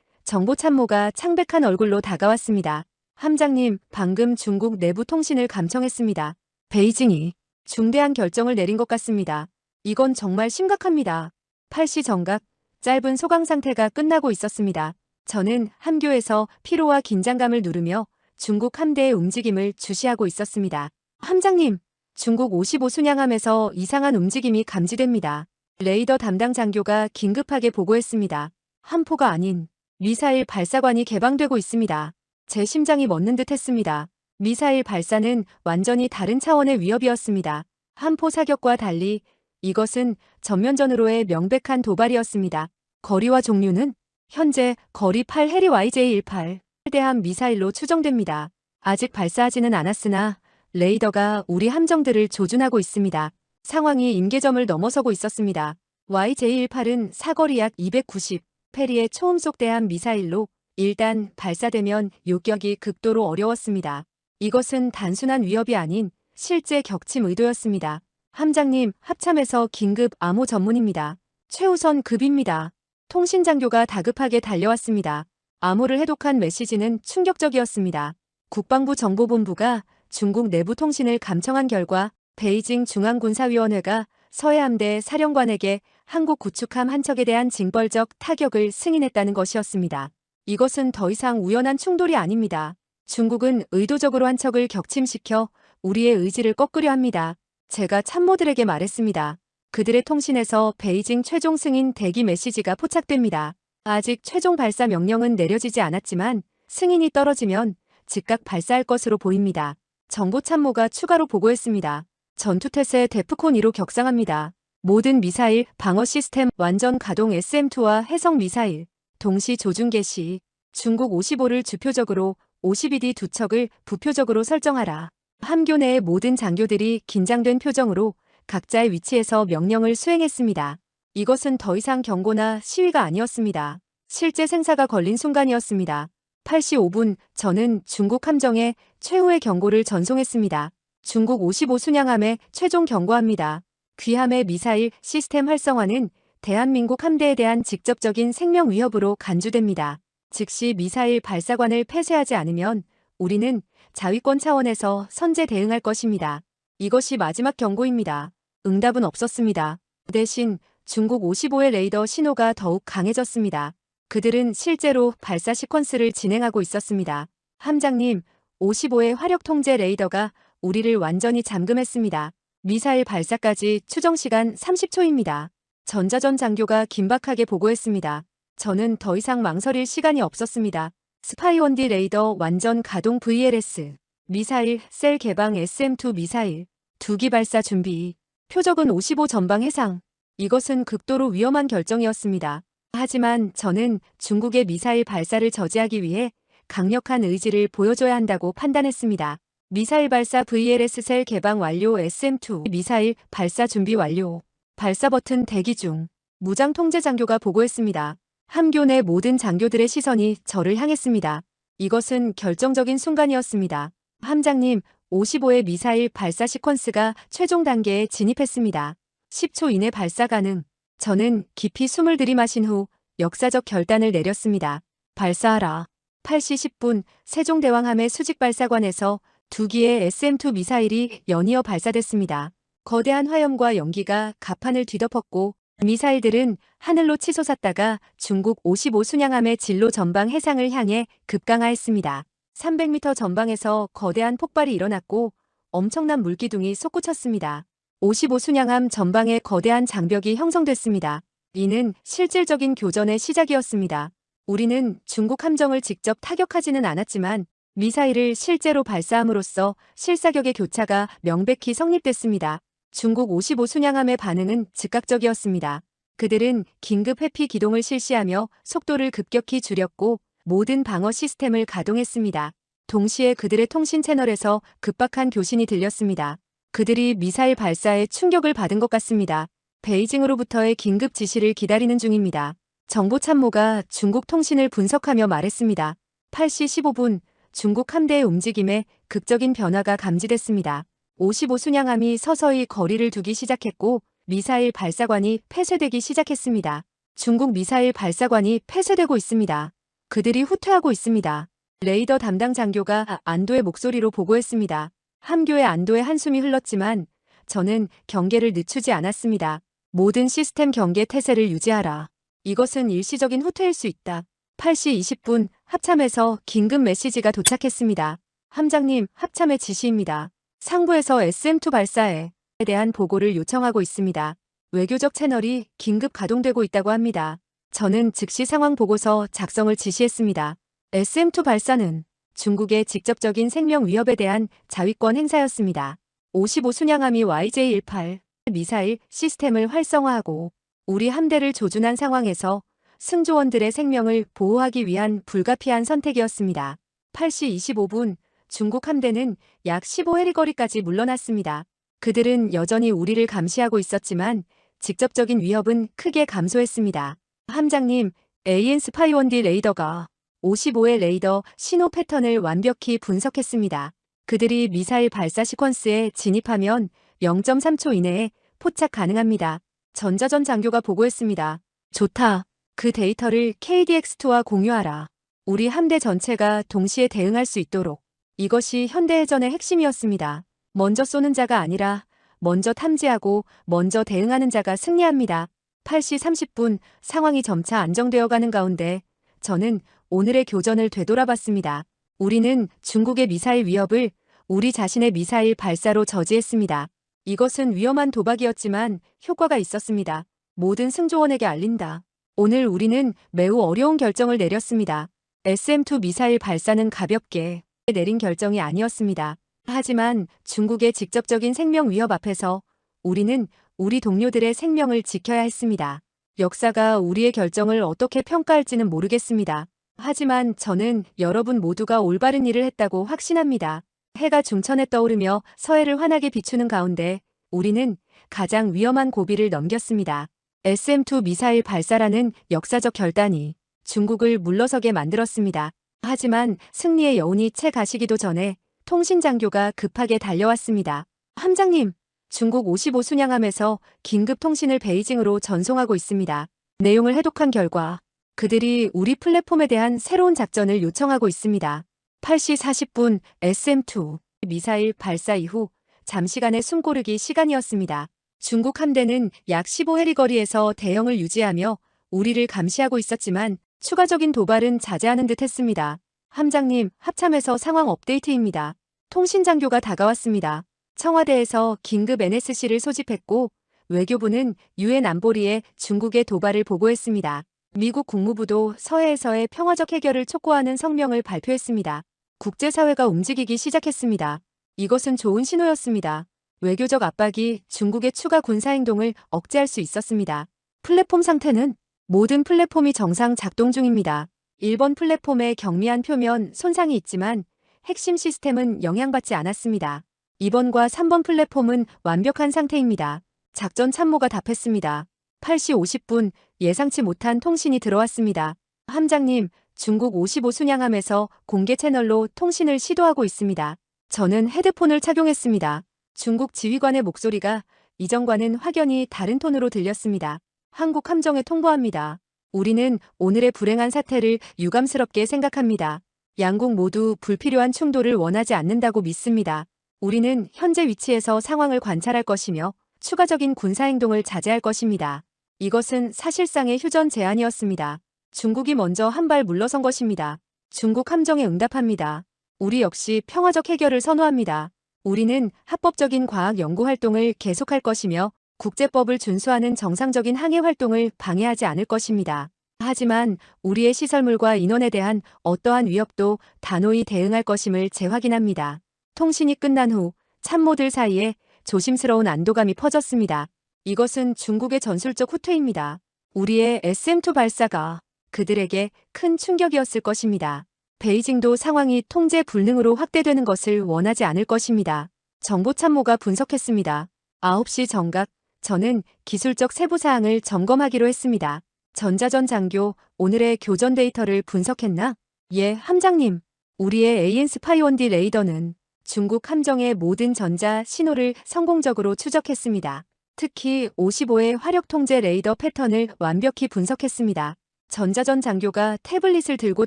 정보참모가 창백한 얼굴로 다가왔습니다. 함장님, 방금 중국 내부 통신을 감청했습니다. 베이징이 중대한 결정을 내린 것 같습니다. 이건 정말 심각합니다. 8시 정각, 짧은 소강 상태가 끝나고 있었습니다. 저는 함교에서 피로와 긴장감을 누르며 중국 함대의 움직임을 주시하고 있었습니다. 함장님, 중국 55 순양함에서 이상한 움직임이 감지됩니다. 레이더 담당 장교가 긴급하게 보고했습니다. 함포가 아닌 미사일 발사관이 개방되고 있습니다. 제 심장이 멎는 듯 했습니다. 미사일 발사는 완전히 다른 차원의 위협이었습니다. 함포 사격과 달리 이것은 전면전으로의 명백한 도발이었습니다. 거리와 종류는 현재 거리 8 해리 YJ-18 대함 미사일로 추정됩니다. 아직 발사하지는 않았으나 레이더가 우리 함정들을 조준하고 있습니다. 상황이 임계점을 넘어서고 있었습니다. YJ-18은 사거리 약 290 페리의 초음속 대함 미사일로 일단 발사되면 요격이 극도로 어려웠습니다. 이것은 단순한 위협이 아닌 실제 격침 의도였습니다. 함장님, 합참에서 긴급 암호 전문입니다. 최우선 급입니다. 통신장교가 다급하게 달려왔습니다. 암호를 해독한 메시지는 충격적이었습니다. 국방부 정보본부가 중국 내부 통신을 감청한 결과 베이징 중앙군사위원회가 서해함대 사령관에게 한국 구축함 한 척에 대한 징벌적 타격을 승인했다는 것이었습니다. 이것은 더 이상 우연한 충돌이 아닙니다. 중국은 의도적으로 한 척을 격침시켜 우리의 의지를 꺾으려 합니다. 제가 참모들에게 말했습니다. 그들의 통신에서 베이징 최종 승인 대기 메시지가 포착됩니다. 아직 최종 발사 명령은 내려지지 않았지만 승인이 떨어지면 즉각 발사할 것으로 보입니다. 정보참모가 추가로 보고했습니다. 전투태세 데프콘 2로 격상합니다. 모든 미사일 방어 시스템 완전 가동 SM-2와 해성 미사일 동시 조준 개시. 중국 55를 주표적으로 52D 2척을 부표적으로 설정하라. 함교 내의 모든 장교들이 긴장된 표정으로 각자의 위치에서 명령을 수행했습니다. 이것은 더 이상 경고나 시위가 아니었습니다. 실제 생사가 걸린 순간이었습니다. 8시 5분 저는 중국 함정에 최후의 경고를 전송했습니다. 중국 55 순양함에 최종 경고합니다. 귀함의 미사일 시스템 활성화는 대한민국 함대에 대한 직접적인 생명 위협으로 간주됩니다. 즉시 미사일 발사관을 폐쇄하지 않으면 우리는 자위권 차원에서 선제 대응할 것입니다. 이것이 마지막 경고입니다. 응답은 없었습니다. 대신 중국 55의 레이더 신호가 더욱 강해졌습니다. 그들은 실제로 발사 시퀀스를 진행하고 있었습니다. 함장님, 55의 화력 통제 레이더가 우리를 완전히 잠금했습니다. 미사일 발사까지 추정시간 30초입니다. 전자전 장교가 긴박하게 보고했습니다. 저는 더 이상 망설일 시간이 없었습니다. 스파이원디 레이더 완전 가동 VLS. 미사일 셀 개방 SM-2 미사일. 2기 발사 준비. 표적은 55 전방 해상. 이것은 극도로 위험한 결정이었습니다. 하지만 저는 중국의 미사일 발사를 저지하기 위해 강력한 의지를 보여줘야 한다고 판단했습니다. 미사일 발사 VLS 셀 개방 완료. SM-2 미사일 발사 준비 완료. 발사 버튼 대기 중. 무장 통제 장교가 보고했습니다. 함교 내 모든 장교들의 시선이 저를 향했습니다. 이것은 결정적인 순간이었습니다. 함장님, 55의 미사일 발사 시퀀스가 최종 단계에 진입했습니다. 10초 이내 발사 가능. 저는 깊이 숨을 들이마신 후 역사적 결단을 내렸습니다. 발사하라. 8시 10분 세종대왕함의 수직발사관에서 2기의 SM-2 미사일이 연이어 발사됐습니다. 거대한 화염과 연기가 갑판을 뒤덮었고 미사일들은 하늘로 치솟았다가 중국 55 순양함의 진로 전방 해상을 향해 급강하했습니다. 300m 전방에서 거대한 폭발이 일어났고 엄청난 물기둥이 솟구쳤습니다. 55 순양함 전방에 거대한 장벽이 형성됐습니다. 이는 실질적인 교전의 시작이었습니다. 우리는 중국 함정을 직접 타격하지는 않았지만 미사일을 실제로 발사함으로써 실사격의 교차가 명백히 성립됐습니다. 중국 55 순양함의 반응은 즉각적이었습니다. 그들은 긴급 회피 기동을 실시하며 속도를 급격히 줄였고 모든 방어 시스템을 가동했습니다. 동시에 그들의 통신 채널에서 급박한 교신이 들렸습니다. 그들이 미사일 발사에 충격을 받은 것 같습니다. 베이징으로부터의 긴급 지시를 기다리는 중입니다. 정보참모가 중국 통신을 분석하며 말했습니다. 8시 15분 중국 함대의 움직임에 극적인 변화가 감지됐습니다. 55 순양함이 서서히 거리를 두기 시작했고 미사일 발사관이 폐쇄되기 시작했습니다. 중국 미사일 발사관이 폐쇄되고 있습니다. 그들이 후퇴하고 있습니다. 레이더 담당 장교가 안도의 목소리로 보고했습니다. 함교의 안도의 한숨이 흘렀지만 저는 경계를 늦추지 않았습니다. 모든 시스템 경계 태세를 유지하라. 이것은 일시적인 후퇴일 수 있다. 8시 20분 합참에서 긴급 메시지가 도착했습니다. 함장님, 합참의 지시입니다. 상부에서 SM2 발사에 대한 보고를 요청하고 있습니다. 외교적 채널이 긴급 가동되고 있다고 합니다. 저는 즉시 상황 보고서 작성을 지시했습니다. SM2 발사는 중국의 직접적인 생명 위협에 대한 자위권 행사였습니다. 55 순양함이 YJ-18 미사일 시스템을 활성화하고 우리 함대를 조준한 상황에서 승조원들의 생명을 보호하기 위한 불가피한 선택이었습니다. 8시 25분 중국 함대는 약 15해리 거리까지 물러났습니다. 그들은 여전히 우리를 감시하고 있었지만 직접적인 위협은 크게 감소했습니다. 함장님, AN-SPY-1D 레이더가 55의 레이더 신호 패턴을 완벽히 분석했습니다. 그들이 미사일 발사 시퀀스에 진입하면 0.3초 이내에 포착 가능합니다. 전자전 장교가 보고했습니다. 좋다. 그 데이터를 KDX2와 공유하라. 우리 함대 전체가 동시에 대응할 수 있도록. 이것이 현대해전의 핵심이었습니다. 먼저 쏘는 자가 아니라 먼저 탐지하고 먼저 대응하는 자가 승리합니다. 8시 30분 상황이 점차 안정되어 가는 가운데 저는 오늘의 교전을 되돌아봤습니다. 우리는 중국의 미사일 위협을 우리 자신의 미사일 발사로 저지했습니다. 이것은 위험한 도박이었지만 효과가 있었습니다. 모든 승조원에게 알린다. 오늘 우리는 매우 어려운 결정을 내렸습니다. SM2 미사일 발사는 가볍게 내린 결정이 아니었습니다. 하지만 중국의 직접적인 생명 위협 앞에서 우리는 우리 동료들의 생명을 지켜야 했습니다. 역사가 우리의 결정을 어떻게 평가할지는 모르겠습니다. 하지만 저는 여러분 모두가 올바른 일을 했다고 확신합니다. 해가 중천에 떠오르며 서해를 환하게 비추는 가운데 우리는 가장 위험한 고비를 넘겼습니다. SM2 미사일 발사라는 역사적 결단이 중국을 물러서게 만들었습니다. 하지만 승리의 여운이 채 가시기도 전에 통신장교가 급하게 달려왔습니다. 함장님, 중국 55 순양함에서 긴급 통신을 베이징으로 전송하고 있습니다. 내용을 해독한 결과 그들이 우리 플랫폼에 대한 새로운 작전을 요청하고 있습니다. 8시 40분 SM2 미사일 발사 이후 잠시간의 숨고르기 시간이었습니다. 중국 함대는 약 15해리 거리에서 대형을 유지하며 우리를 감시하고 있었지만 추가적인 도발은 자제하는 듯 했습니다. 함장님, 합참에서 상황 업데이트입니다. 통신장교가 다가왔습니다. 청와대에서 긴급 NSC를 소집했고 외교부는 UN 안보리에 중국의 도발을 보고했습니다. 미국 국무부도 서해에서의 평화적 해결을 촉구하는 성명을 발표했습니다. 국제사회가 움직이기 시작했습니다. 이것은 좋은 신호였습니다. 외교적 압박이 중국의 추가 군사행동을 억제할 수 있었습니다. 플랫폼 상태는 모든 플랫폼이 정상 작동 중입니다. 1번 플랫폼의 경미한 표면 손상이 있지만 핵심 시스템은 영향받지 않았습니다. 2번과 3번 플랫폼은 완벽한 상태입니다. 작전 참모가 답했습니다. 8시 50분 예상치 못한 통신이 들어왔습니다. 함장님, 중국 55 순양함에서 공개 채널로 통신을 시도하고 있습니다. 저는 헤드폰을 착용했습니다. 중국 지휘관의 목소리가 이전과는 확연히 다른 톤으로 들렸습니다. 한국 함정에 통보합니다. 우리는 오늘의 불행한 사태를 유감스럽게 생각합니다. 양국 모두 불필요한 충돌을 원하지 않는다고 믿습니다. 우리는 현재 위치에서 상황을 관찰할 것이며 추가적인 군사행동을 자제할 것입니다. 이것은 사실상의 휴전 제안이었습니다. 중국이 먼저 한 발 물러선 것입니다. 중국 함정에 응답합니다. 우리 역시 평화적 해결을 선호합니다. 우리는 합법적인 과학 연구 활동을 계속할 것이며 국제법을 준수하는 정상적인 항해 활동을 방해하지 않을 것입니다. 하지만 우리의 시설물과 인원에 대한 어떠한 위협도 단호히 대응할 것임을 재확인합니다. 통신이 끝난 후 참모들 사이에 조심스러운 안도감이 퍼졌습니다. 이것은 중국의 전술적 후퇴입니다. 우리의 SM2 발사가 그들에게 큰 충격이었을 것입니다. 베이징도 상황이 통제 불능으로 확대되는 것을 원하지 않을 것입니다. 정보참모가 분석했습니다. 9시 정각, 저는 기술적 세부사항을 점검하기로 했습니다. 전자전 장교, 오늘의 교전 데이터를 분석했나? 예, 함장님. 우리의 AN-SPY-1D 레이더는 중국 함정의 모든 전자 신호를 성공적으로 추적했습니다. 특히 55의 화력 통제 레이더 패턴을 완벽히 분석했습니다. 전자전 장교가 태블릿을 들고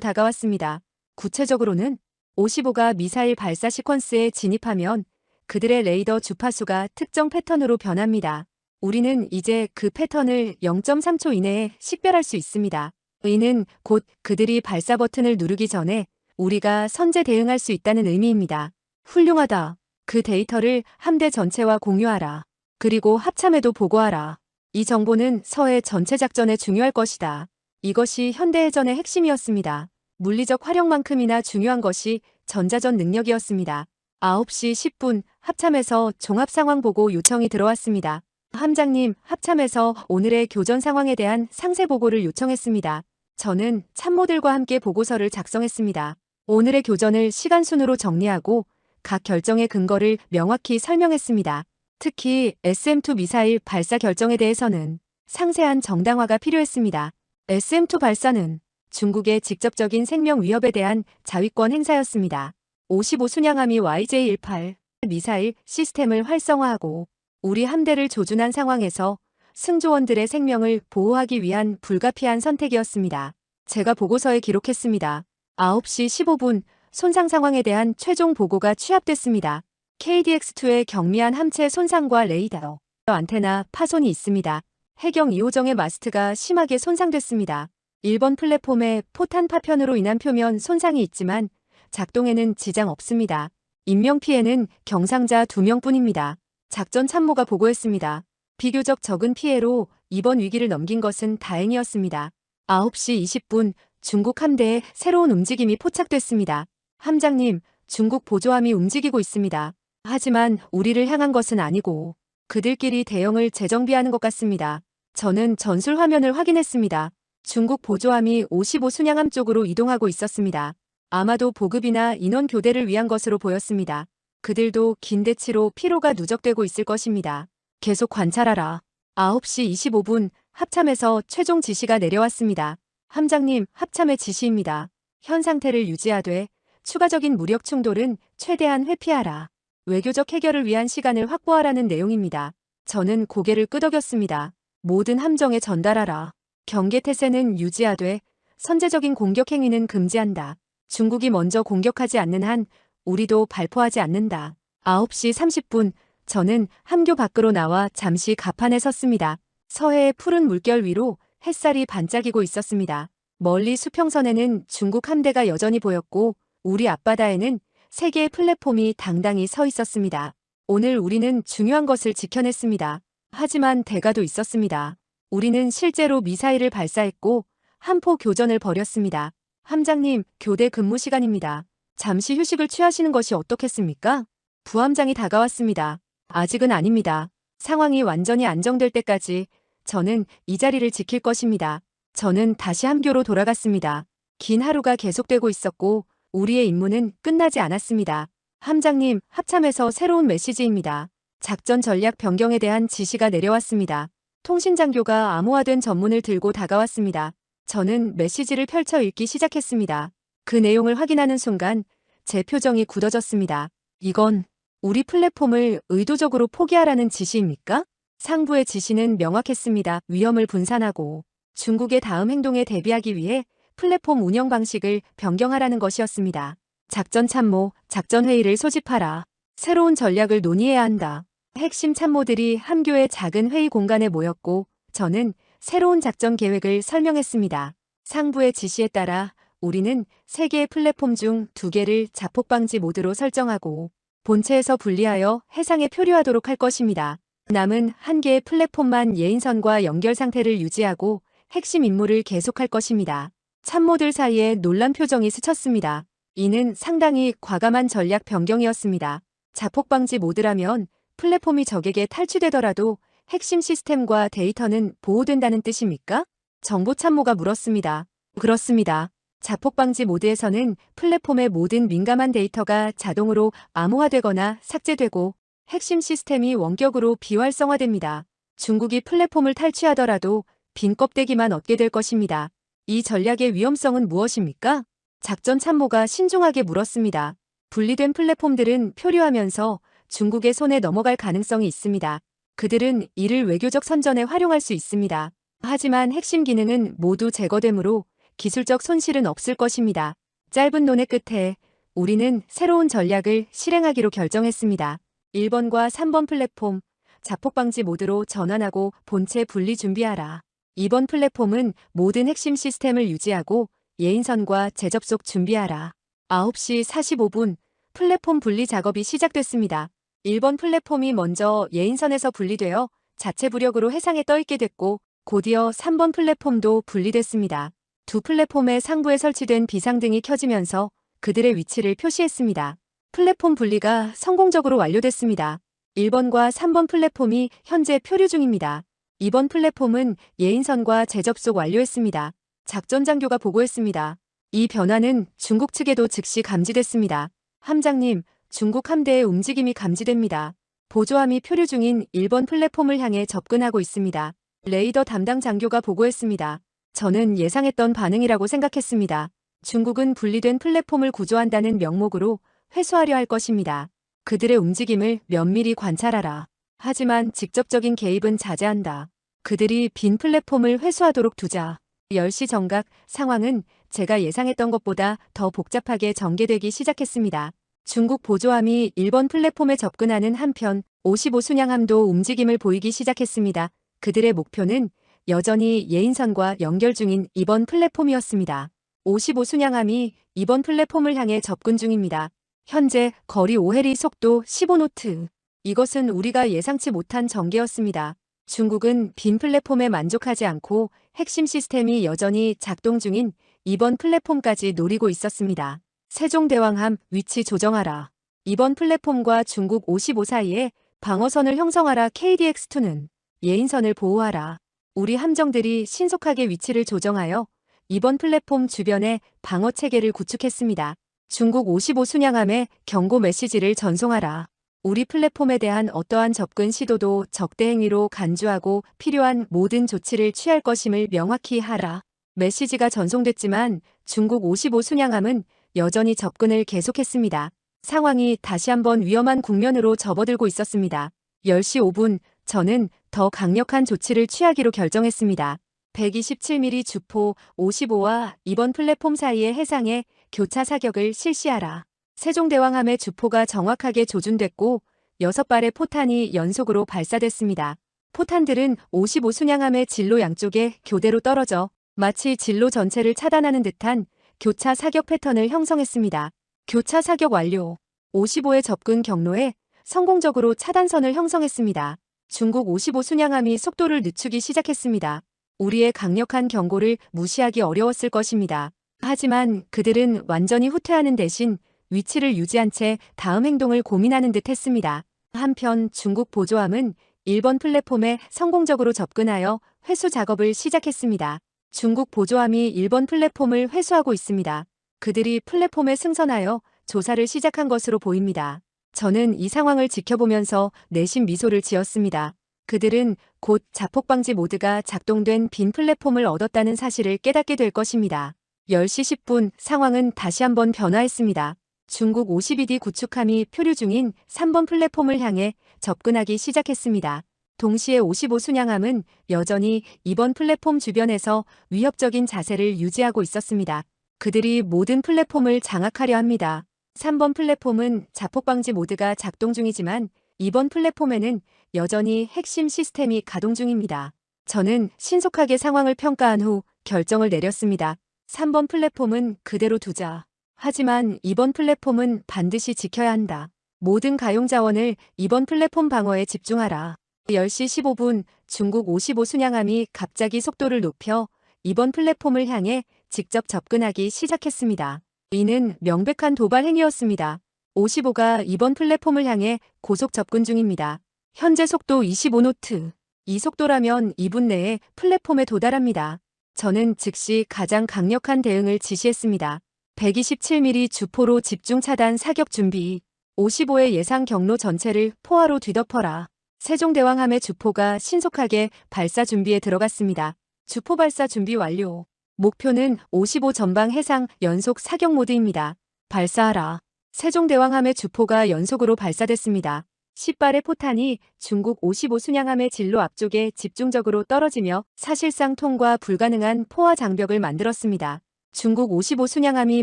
다가왔습니다. 구체적으로는 55가 미사일 발사 시퀀스에 진입하면 그들의 레이더 주파수가 특정 패턴으로 변합니다. 우리는 이제 그 패턴을 0.3초 이내에 식별할 수 있습니다. 이는 곧 그들이 발사 버튼을 누르기 전에 우리가 선제 대응할 수 있다는 의미입니다. 훌륭하다. 그 데이터를 함대 전체와 공유하라. 그리고 합참에도 보고하라. 이 정보는 서해 전체 작전에 중요할 것이다. 이것이 현대해전의 핵심이었습니다. 물리적 활용만큼이나 중요한 것이 전자전 능력이었습니다. 9시 10분 합참에서 종합상황보고 요청이 들어왔습니다. 함장님, 합참에서 오늘의 교전 상황에 대한 상세 보고를 요청했습니다. 저는 참모들과 함께 보고서를 작성했습니다. 오늘의 교전을 시간 순으로 정리하고 각 결정의 근거를 명확히 설명했습니다. 특히 SM-2 미사일 발사 결정에 대해서는 상세한 정당화가 필요했습니다. SM-2 발사는 중국의 직접적인 생명 위협에 대한 자위권 행사였습니다. 55 순양함이 YJ-18 미사일 시스템을 활성화하고 우리 함대를 조준한 상황에서 승조원들의 생명을 보호하기 위한 불가피한 선택이었습니다. 제가 보고서에 기록했습니다. 9시 15분 손상 상황에 대한 최종 보고가 취합됐습니다. KDX-2의 경미한 함체 손상과 레이더, 안테나 파손이 있습니다. 해경 2호정의 마스트가 심하게 손상됐습니다. 1번 플랫폼의 포탄 파편으로 인한 표면 손상이 있지만 작동에는 지장 없습니다. 인명피해는 경상자 2명뿐입니다. 작전 참모가 보고했습니다. 비교적 적은 피해로 이번 위기를 넘긴 것은 다행이었습니다. 9시 20분 중국 함대에 새로운 움직임이 포착됐습니다. 함장님, 중국 보조함이 움직이고 있습니다. 하지만 우리를 향한 것은 아니고 그들끼리 대형을 재정비하는 것 같습니다. 저는 전술 화면을 확인했습니다. 중국 보조함이 55 순양함 쪽으로 이동하고 있었습니다. 아마도 보급이나 인원 교대를 위한 것으로 보였습니다. 그들도 긴 대치로 피로가 누적되고 있을 것입니다. 계속 관찰하라. 9시 25분 합참에서 최종 지시가 내려왔습니다. 함장님, 합참의 지시입니다. 현 상태를 유지하되 추가적인 무력 충돌은 최대한 회피하라. 외교적 해결을 위한 시간을 확보하라는 내용입니다. 저는 고개를 끄덕였습니다. 모든 함정에 전달하라. 경계태세는 유지하되 선제적인 공격 행위는 금지한다. 중국이 먼저 공격하지 않는 한 우리도 발포하지 않는다. 9시 30분 저는 함교 밖으로 나와 잠시 가판에 섰습니다. 서해의 푸른 물결 위로 햇살이 반짝이고 있었습니다. 멀리 수평선에는 중국 함대가 여전히 보였고 우리 앞바다에는 3개의 플랫폼이 당당히 서 있었습니다. 오늘 우리는 중요한 것을 지켜냈습니다. 하지만 대가도 있었습니다. 우리는 실제로 미사일을 발사했고 함포 교전을 벌였습니다. 함장님, 교대 근무 시간입니다. 잠시 휴식을 취하시는 것이 어떻겠습니까? 부함장이 다가왔습니다. 아직은 아닙니다. 상황이 완전히 안정될 때까지 저는 이 자리를 지킬 것입니다. 저는 다시 함교로 돌아갔습니다. 긴 하루가 계속되고 있었고 우리의 임무는 끝나지 않았습니다. 함장님, 합참에서 새로운 메시지입니다. 작전 전략 변경에 대한 지시가 내려왔습니다. 통신장교가 암호화된 전문을 들고 다가왔습니다. 저는 메시지를 펼쳐 읽기 시작했습니다. 그 내용을 확인하는 순간 제 표정이 굳어졌습니다. 이건 우리 플랫폼을 의도적으로 포기하라는 지시입니까? 상부의 지시는 명확했습니다. 위험을 분산하고 중국의 다음 행동에 대비하기 위해 플랫폼 운영 방식을 변경하라는 것이었습니다. 작전 참모, 작전회의를 소집하라. 새로운 전략을 논의해야 한다. 핵심 참모들이 함교의 작은 회의 공간에 모였고 저는 새로운 작전 계획을 설명했습니다. 상부의 지시에 따라 우리는 3개의 플랫폼 중 2개를 자폭 방지 모드로 설정하고 본체에서 분리하여 해상에 표류하도록 할 것입니다. 남은 1개의 플랫폼만 예인선과 연결 상태를 유지하고 핵심 임무를 계속할 것입니다. 참모들 사이에 놀란 표정이 스쳤습니다. 이는 상당히 과감한 전략 변경이었습니다. 자폭 방지 모드라면 플랫폼이 적에게 탈취되더라도 핵심 시스템과 데이터는 보호된다는 뜻입니까? 정보참모가 물었습니다. 그렇습니다. 자폭 방지 모드에서는 플랫폼의 모든 민감한 데이터가 자동으로 암호화되거나 삭제되고 핵심 시스템이 원격으로 비활성화됩니다. 중국이 플랫폼을 탈취하더라도 빈 껍데기만 얻게 될 것입니다. 이 전략의 위험성은 무엇입니까? 작전 참모가 신중하게 물었습니다. 분리된 플랫폼들은 표류하면서 중국의 손에 넘어갈 가능성이 있습니다. 그들은 이를 외교적 선전에 활용할 수 있습니다. 하지만 핵심 기능은 모두 제거되므로 기술적 손실은 없을 것입니다. 짧은 논의 끝에 우리는 새로운 전략을 실행하기로 결정했습니다. 1번과 3번 플랫폼, 자폭 방지 모드로 전환하고 본체 분리 준비하라. 2번 플랫폼은 모든 핵심 시스템을 유지하고 예인선과 재접속 준비하라. 9시 45분 플랫폼 분리 작업이 시작됐습니다. 1번 플랫폼이 먼저 예인선에서 분리되어 자체 부력으로 해상에 떠있게 됐고 곧이어 3번 플랫폼도 분리됐습니다. 두 플랫폼의 상부에 설치된 비상등이 켜지면서 그들의 위치를 표시했습니다. 플랫폼 분리가 성공적으로 완료됐습니다. 1번과 3번 플랫폼이 현재 표류 중입니다. 2번 플랫폼은 예인선과 재접속 완료했습니다. 작전 장교가 보고했습니다. 이 변화는 중국 측에도 즉시 감지됐습니다. 함장님, 중국 함대의 움직임이 감지됩니다. 보조함이 표류 중인 1번 플랫폼을 향해 접근하고 있습니다. 레이더 담당 장교가 보고했습니다. 저는 예상했던 반응이라고 생각했습니다. 중국은 분리된 플랫폼을 구조한다는 명목으로 회수하려 할 것입니다. 그들의 움직임을 면밀히 관찰하라. 하지만 직접적인 개입은 자제한다. 그들이 빈 플랫폼을 회수하도록 두자. 10시 정각 상황은 제가 예상했던 것보다 더 복잡하게 전개되기 시작했습니다. 중국 보조함이 1번 플랫폼에 접근하는 한편 55 순양함도 움직임을 보이기 시작했습니다. 그들의 목표는 여전히 예인선과 연결 중인 2번 플랫폼이었습니다. 55 순양함이 2번 플랫폼을 향해 접근 중입니다. 현재 거리 5해리 속도 15노트. 이것은 우리가 예상치 못한 전개였습니다. 중국은 빈 플랫폼에 만족하지 않고 핵심 시스템이 여전히 작동 중인 2번 플랫폼까지 노리고 있었습니다. 세종대왕함 위치 조정하라. 2번 플랫폼과 중국 55 사이에 방어선을 형성하라. KDX-2는 예인선을 보호하라. 우리 함정들이 신속하게 위치를 조정하여 2번 플랫폼 주변에 방어체계를 구축했습니다. 중국 55 순양함에 경고 메시지를 전송하라. 우리 플랫폼에 대한 어떠한 접근 시도도 적대 행위로 간주하고 필요한 모든 조치를 취할 것임을 명확히 하라. 메시지가 전송됐지만 중국 55 순양함은 여전히 접근을 계속했습니다. 상황이 다시 한번 위험한 국면으로 접어들고 있었습니다. 10시 5분 저는 더 강력한 조치를 취하기로 결정했습니다. 127mm 주포 55와 2번 플랫폼 사이의 해상에 교차 사격을 실시하라. 세종대왕함의 주포가 정확하게 조준됐고 6발의 포탄이 연속으로 발사됐습니다. 포탄들은 55 순양함의 진로 양쪽에 교대로 떨어져 마치 진로 전체를 차단하는 듯한 교차 사격 패턴을 형성했습니다. 교차 사격 완료. 55의 접근 경로에 성공적으로 차단선을 형성했습니다. 중국 55 순양함이 속도를 늦추기 시작했습니다. 우리의 강력한 경고를 무시하기 어려웠을 것입니다. 하지만 그들은 완전히 후퇴하는 대신 위치를 유지한 채 다음 행동을 고민하는 듯 했습니다. 한편 중국 보조함은 1번 플랫폼에 성공적으로 접근하여 회수 작업을 시작했습니다. 중국 보조함이 1번 플랫폼을 회수하고 있습니다. 그들이 플랫폼에 승선하여 조사를 시작한 것으로 보입니다. 저는 이 상황을 지켜보면서 내심 미소를 지었습니다. 그들은 곧 자폭 방지 모드가 작동된 빈 플랫폼을 얻었다는 사실을 깨닫게 될 것입니다. 10시 10분 상황은 다시 한번 변화했습니다. 중국 52D 구축함이 표류 중인 3번 플랫폼을 향해 접근하기 시작했습니다. 동시에 55 순양함은 여전히 2번 플랫폼 주변에서 위협적인 자세를 유지하고 있었습니다. 그들이 모든 플랫폼을 장악하려 합니다. 3번 플랫폼은 자폭 방지 모드가 작동 중이지만 2번 플랫폼에는 여전히 핵심 시스템이 가동 중입니다. 저는 신속하게 상황을 평가한 후 결정을 내렸습니다. 3번 플랫폼은 그대로 두자. 하지만 2번 플랫폼은 반드시 지켜야 한다. 모든 가용 자원을 2번 플랫폼 방어에 집중하라. 10시 15분 중국 55 순양함이 갑자기 속도를 높여 2번 플랫폼을 향해 직접 접근하기 시작했습니다. 이는 명백한 도발 행위였습니다. 55가 2번 플랫폼을 향해 고속 접근 중입니다. 현재 속도 25노트. 이 속도라면 2분 내에 플랫폼에 도달합니다. 저는 즉시 가장 강력한 대응을 지시했습니다. 127mm 주포로 집중 차단 사격 준비. 55의 예상 경로 전체를 포화로 뒤덮어라. 세종대왕함의 주포가 신속하게 발사 준비에 들어갔습니다. 주포 발사 준비 완료. 목표는 55 전방 해상 연속 사격 모드입니다. 발사하라. 세종대왕함의 주포가 연속으로 발사됐습니다. 10발의 포탄이 중국 55 순양함의 진로 앞쪽에 집중적으로 떨어지며 사실상 통과 불가능한 포화 장벽을 만들었습니다. 중국 55 순양함이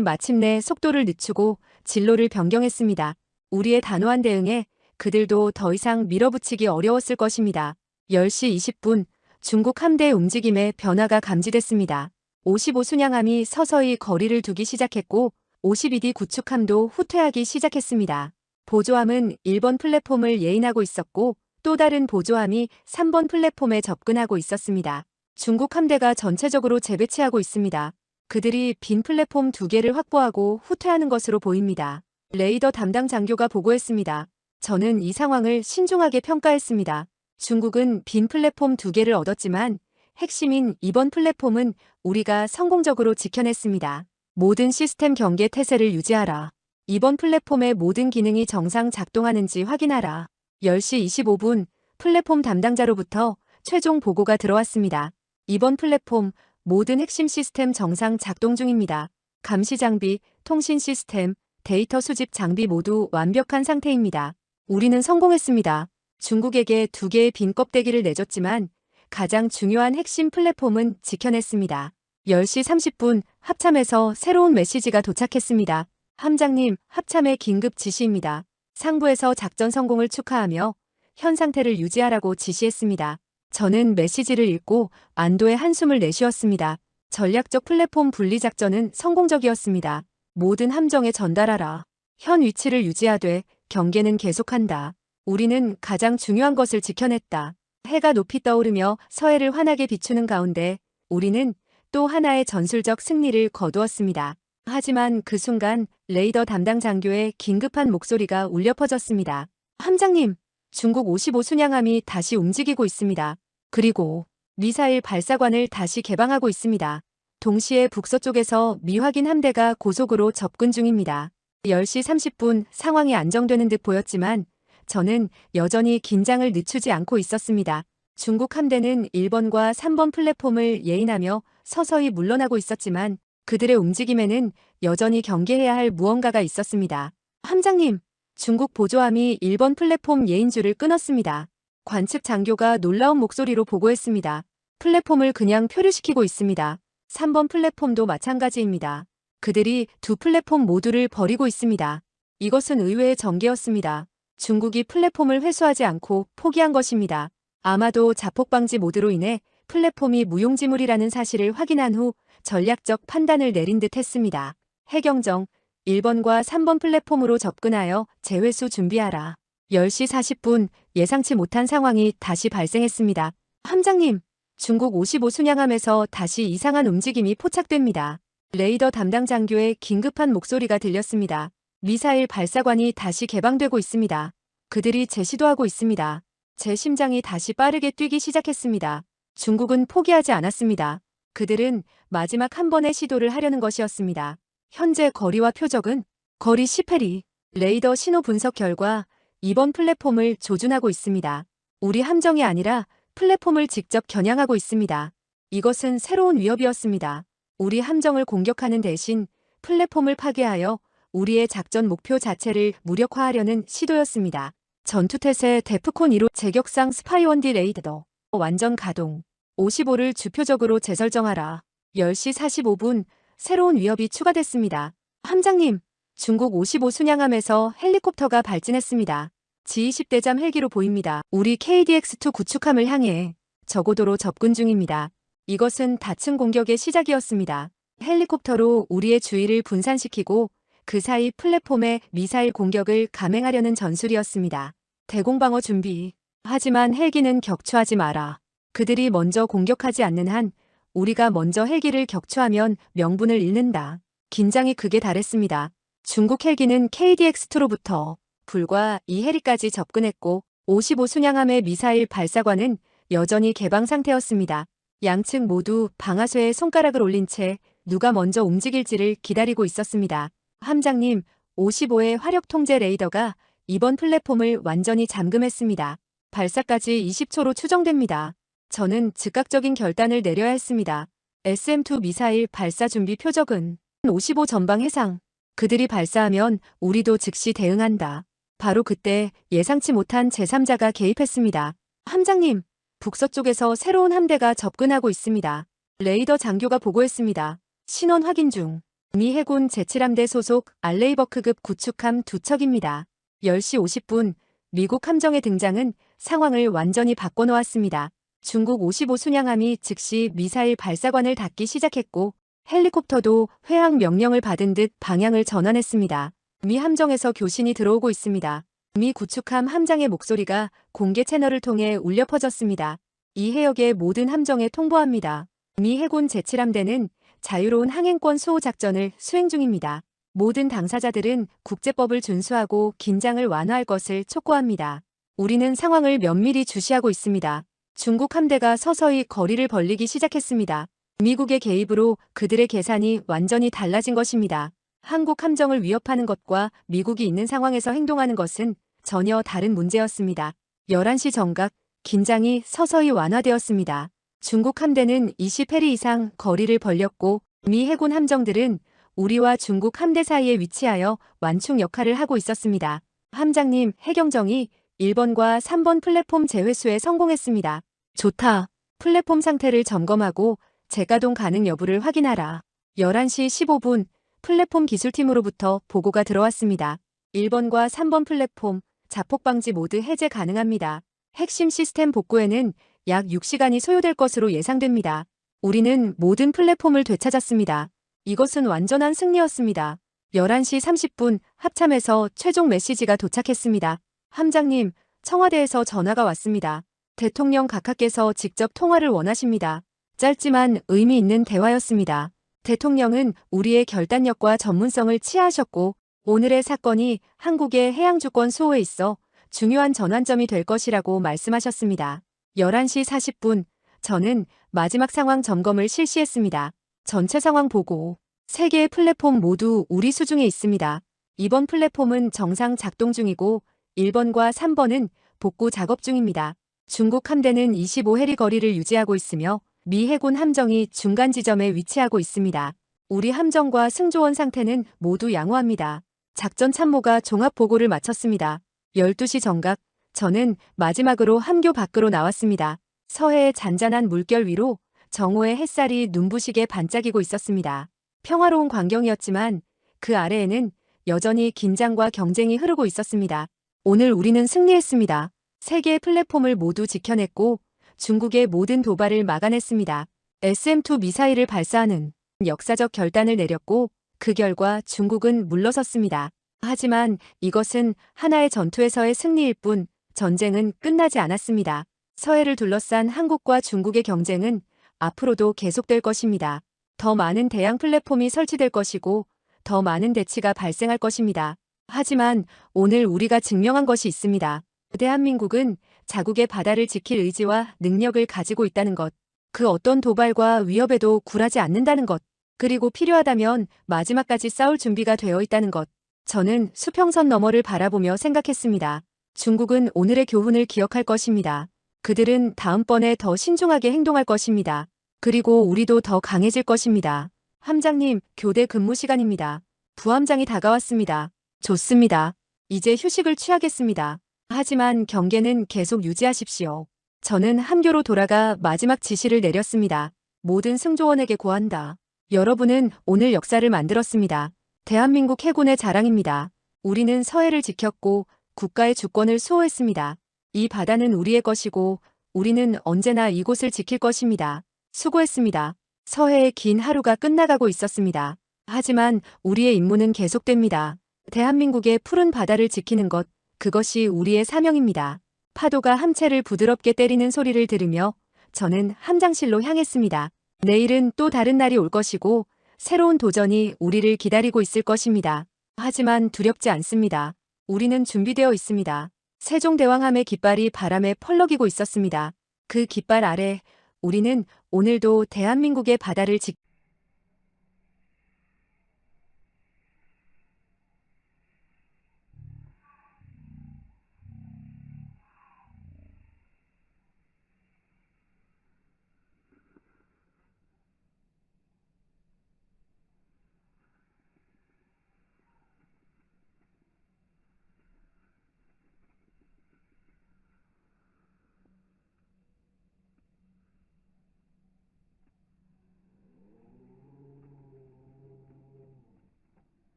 마침내 속도를 늦추고 진로를 변경했습니다. 우리의 단호한 대응에 그들도 더 이상 밀어붙이기 어려웠을 것입니다. 10시 20분 중국 함대의 움직임에 변화가 감지됐습니다. 55 순양함이 서서히 거리를 두기 시작했고 52D 구축함도 후퇴하기 시작했습니다. 보조함은 1번 플랫폼을 예인하고 있었고 또 다른 보조함이 3번 플랫폼에 접근하고 있었습니다. 중국 함대가 전체적으로 재배치하고 있습니다. 그들이 빈 플랫폼 2개를 확보하고 후퇴하는 것으로 보입니다. 레이더 담당 장교가 보고했습니다. 저는 이 상황을 신중하게 평가했습니다. 중국은 빈 플랫폼 2개를 얻었지만 핵심인 2번 플랫폼은 우리가 성공적으로 지켜냈습니다. 모든 시스템 경계 태세를 유지하라. 2번 플랫폼의 모든 기능이 정상 작동하는지 확인하라. 10시 25분 플랫폼 담당자로부터 최종 보고가 들어왔습니다. 2번 플랫폼 모든 핵심 시스템 정상 작동 중입니다. 감시 장비, 통신 시스템, 데이터 수집 장비 모두 완벽한 상태입니다. 우리는 성공했습니다. 중국에게 2개의 빈 껍데기를 내줬지만 가장 중요한 핵심 플랫폼은 지켜냈습니다. 10시 30분 합참에서 새로운 메시지가 도착했습니다. 함장님, 합참의 긴급 지시입니다. 상부에서 작전 성공을 축하하며 현 상태를 유지하라고 지시했습니다. 저는 메시지를 읽고 안도의 한숨을 내쉬었습니다. 전략적 플랫폼 분리 작전은 성공적이었습니다. 모든 함정에 전달하라. 현 위치를 유지하되 경계는 계속한다. 우리는 가장 중요한 것을 지켜냈다. 해가 높이 떠오르며 서해를 환하게 비추는 가운데 우리는 또 하나의 전술적 승리를 거두었습니다. 하지만 그 순간 레이더 담당 장교의 긴급한 목소리가 울려 퍼졌습니다. 함장님, 중국 55 순양함이 다시 움직이고 있습니다. 그리고 미사일 발사관을 다시 개방하고 있습니다. 동시에 북서쪽에서 미확인 함대가 고속으로 접근 중입니다. 10시 30분 상황이 안정되는 듯 보였지만 저는 여전히 긴장을 늦추지 않고 있었습니다. 중국 함대는 1번과 3번 플랫폼을 예인하며 서서히 물러나고 있었지만 그들의 움직임에는 여전히 경계해야 할 무언가가 있었습니다. 함장님, 중국 보조함이 1번 플랫폼 예인줄을 끊었습니다. 관측 장교가 놀라운 목소리로 보고했습니다. 플랫폼을 그냥 표류시키고 있습니다. 3번 플랫폼도 마찬가지입니다. 그들이 두 플랫폼 모두를 버리고 있습니다. 이것은 의외의 전개였습니다. 중국이 플랫폼을 회수하지 않고 포기한 것입니다. 아마도 자폭 방지 모드로 인해 플랫폼이 무용지물이라는 사실을 확인한 후 전략적 판단을 내린 듯 했습니다. 해경정, 1번과 3번 플랫폼으로 접근하여 재회수 준비하라. 10시 40분 예상치 못한 상황이 다시 발생했습니다. 함장님, 중국 55 순양함에서 다시 이상한 움직임이 포착됩니다. 레이더 담당 장교의 긴급한 목소리가 들렸습니다. 미사일 발사관이 다시 개방되고 있습니다. 그들이 재시도하고 있습니다. 제 심장이 다시 빠르게 뛰기 시작했습니다. 중국은 포기하지 않았습니다. 그들은 마지막 한 번의 시도를 하려는 것이었습니다. 현재 거리와 표적은 거리 10해리. 레이더 신호 분석 결과 2번 플랫폼을 조준하고 있습니다. 우리 함정이 아니라 플랫폼을 직접 겨냥하고 있습니다. 이것은 새로운 위협이었습니다. 우리 함정을 공격하는 대신 플랫폼을 파괴하여 우리의 작전 목표 자체를 무력화하려는 시도였습니다. 전투태세 데프콘 2로 제격상 스파이원디 레이더 완전 가동. 55를 주표적으로 재설정하라. 10시 45분 새로운 위협이 추가됐습니다. 함장님, 중국 55 순양함에서 헬리콥터가 발진했습니다. G-20대잠 헬기로 보입니다. 우리 KDX-2 구축함을 향해 저고도로 접근 중입니다. 이것은 다층 공격의 시작이었습니다. 헬리콥터로 우리의 주의를 분산시키고 그 사이 플랫폼에 미사일 공격을 감행하려는 전술이었습니다. 대공방어 준비. 하지만 헬기는 격추하지 마라. 그들이 먼저 공격하지 않는 한 우리가 먼저 헬기를 격추하면 명분을 잃는다. 긴장이 극에 달했습니다. 중국 헬기는 KDX-2로부터 불과 2해리까지 접근했고 55 순양함의 미사일 발사관은 여전히 개방 상태였습니다. 양측 모두 방아쇠에 손가락을 올린 채 누가 먼저 움직일지를 기다리고 있었습니다. 함장님, 55의 화력 통제 레이더가 2번 플랫폼을 완전히 잠금했습니다. 발사까지 20초로 추정됩니다. 저는 즉각적인 결단을 내려야 했습니다. SM-2 미사일 발사 준비 표적은 55 전방 해상. 그들이 발사하면 우리도 즉시 대응한다. 바로 그때 예상치 못한 제3자가 개입했습니다. 함장님, 북서쪽에서 새로운 함대가 접근하고 있습니다. 레이더 장교가 보고했습니다. 신원 확인 중. 미 해군 제7함대 소속 알레이버크급 구축함 2척입니다. 10시 50분 미국 함정의 등장은 상황을 완전히 바꿔놓았습니다. 중국 55 순양함이 즉시 미사일 발사관을 닫기 시작했고 헬리콥터도 회항 명령을 받은 듯 방향을 전환했습니다. 미 함정에서 교신이 들어오고 있습니다. 미 구축함 함장의 목소리가 공개 채널을 통해 울려 퍼졌습니다. 이 해역의 모든 함정에 통보합니다. 미 해군 제7함대는 자유로운 항행권 수호 작전을 수행 중입니다. 모든 당사자들은 국제법을 준수하고 긴장을 완화할 것을 촉구합니다. 우리는 상황을 면밀히 주시하고 있습니다. 중국 함대가 서서히 거리를 벌리기 시작했습니다. 미국의 개입으로 그들의 계산이 완전히 달라진 것입니다. 한국 함정을 위협하는 것과 미국이 있는 상황에서 행동하는 것은 전혀 다른 문제였습니다. 11시 정각, 긴장이 서서히 완화되었습니다. 중국 함대는 20해리 이상 거리를 벌렸고 미 해군 함정들은 우리와 중국 함대 사이에 위치하여 완충 역할을 하고 있었습니다. 함장님, 해경정이 1번과 3번 플랫폼 재회수에 성공했습니다. 좋다. 플랫폼 상태를 점검하고 재가동 가능 여부를 확인하라. 11시 15분 플랫폼 기술팀으로부터 보고가 들어왔습니다. 1번과 3번 플랫폼, 자폭 방지 모드 해제 가능합니다. 핵심 시스템 복구에는 약 6시간이 소요될 것으로 예상됩니다. 우리는 모든 플랫폼을 되찾았습니다. 이것은 완전한 승리였습니다. 11시 30분 합참에서 최종 메시지가 도착했습니다. 함장님, 청와대에서 전화가 왔습니다. 대통령 각하께서 직접 통화를 원하십니다. 짧지만 의미 있는 대화였습니다. 대통령은 우리의 결단력과 전문성을 치하하셨고 오늘의 사건이 한국의 해양주권 수호에 있어 중요한 전환점이 될 것이라고 말씀하셨습니다. 11시 40분 저는 마지막 상황 점검을 실시했습니다. 전체 상황 보고 3개의 플랫폼 모두 우리 수중에 있습니다. 이번 플랫폼은 정상 작동 중이고 1번과 3번은 복구 작업 중입니다. 중국 함대는 25해리 거리를 유지하고 있으며 미 해군 함정이 중간 지점에 위치하고 있습니다. 우리 함정과 승조원 상태는 모두 양호합니다. 작전 참모가 종합 보고를 마쳤습니다. 12시 정각, 저는 마지막으로 함교 밖으로 나왔습니다. 서해의 잔잔한 물결 위로 정오의 햇살이 눈부시게 반짝이고 있었습니다. 평화로운 광경이었지만 그 아래에는 여전히 긴장과 경쟁이 흐르고 있었습니다. 오늘 우리는 승리했습니다. 3개의 플랫폼을 모두 지켜냈고 중국의 모든 도발을 막아냈습니다. SM-2 미사일을 발사하는 역사적 결단을 내렸고 그 결과 중국은 물러섰습니다. 하지만 이것은 하나의 전투에서의 승리일 뿐 전쟁은 끝나지 않았습니다. 서해를 둘러싼 한국과 중국의 경쟁은 앞으로도 계속될 것입니다. 더 많은 대양 플랫폼이 설치될 것이고 더 많은 대치가 발생할 것입니다. 하지만 오늘 우리가 증명한 것이 있습니다. 대한민국은 자국의 바다를 지킬 의지와 능력을 가지고 있다는 것, 그 어떤 도발과 위협에도 굴하지 않는다는 것, 그리고 필요하다면 마지막까지 싸울 준비가 되어 있다는 것. 저는 수평선 너머를 바라보며 생각했습니다. 중국은 오늘의 교훈을 기억할 것입니다. 그들은 다음번에 더 신중하게 행동할 것입니다. 그리고 우리도 더 강해질 것입니다. 함장님, 교대 근무 시간입니다. 부함장이 다가왔습니다. 좋습니다. 이제 휴식을 취하겠습니다. 하지만 경계는 계속 유지하십시오. 저는 함교로 돌아가 마지막 지시를 내렸습니다. 모든 승조원에게 고한다. 여러분은 오늘 역사를 만들었습니다. 대한민국 해군의 자랑입니다. 우리는 서해를 지켰고 국가의 주권을 수호했습니다. 이 바다는 우리의 것이고 우리는 언제나 이곳을 지킬 것입니다. 수고했습니다. 서해의 긴 하루가 끝나가고 있었습니다. 하지만 우리의 임무는 계속됩니다. 대한민국의 푸른 바다를 지키는 것, 그것이 우리의 사명입니다. 파도가 함채를 부드럽게 때리는 소리를 들으며 저는 함장실로 향했습니다. 내일은 또 다른 날이 올 것이고 새로운 도전이 우리를 기다리고 있을 것입니다. 하지만 두렵지 않습니다. 우리는 준비되어 있습니다. 세종대왕함의 깃발이 바람에 펄럭이고 있었습니다. 그 깃발 아래 우리는 오늘도 대한민국의 바다를 지키고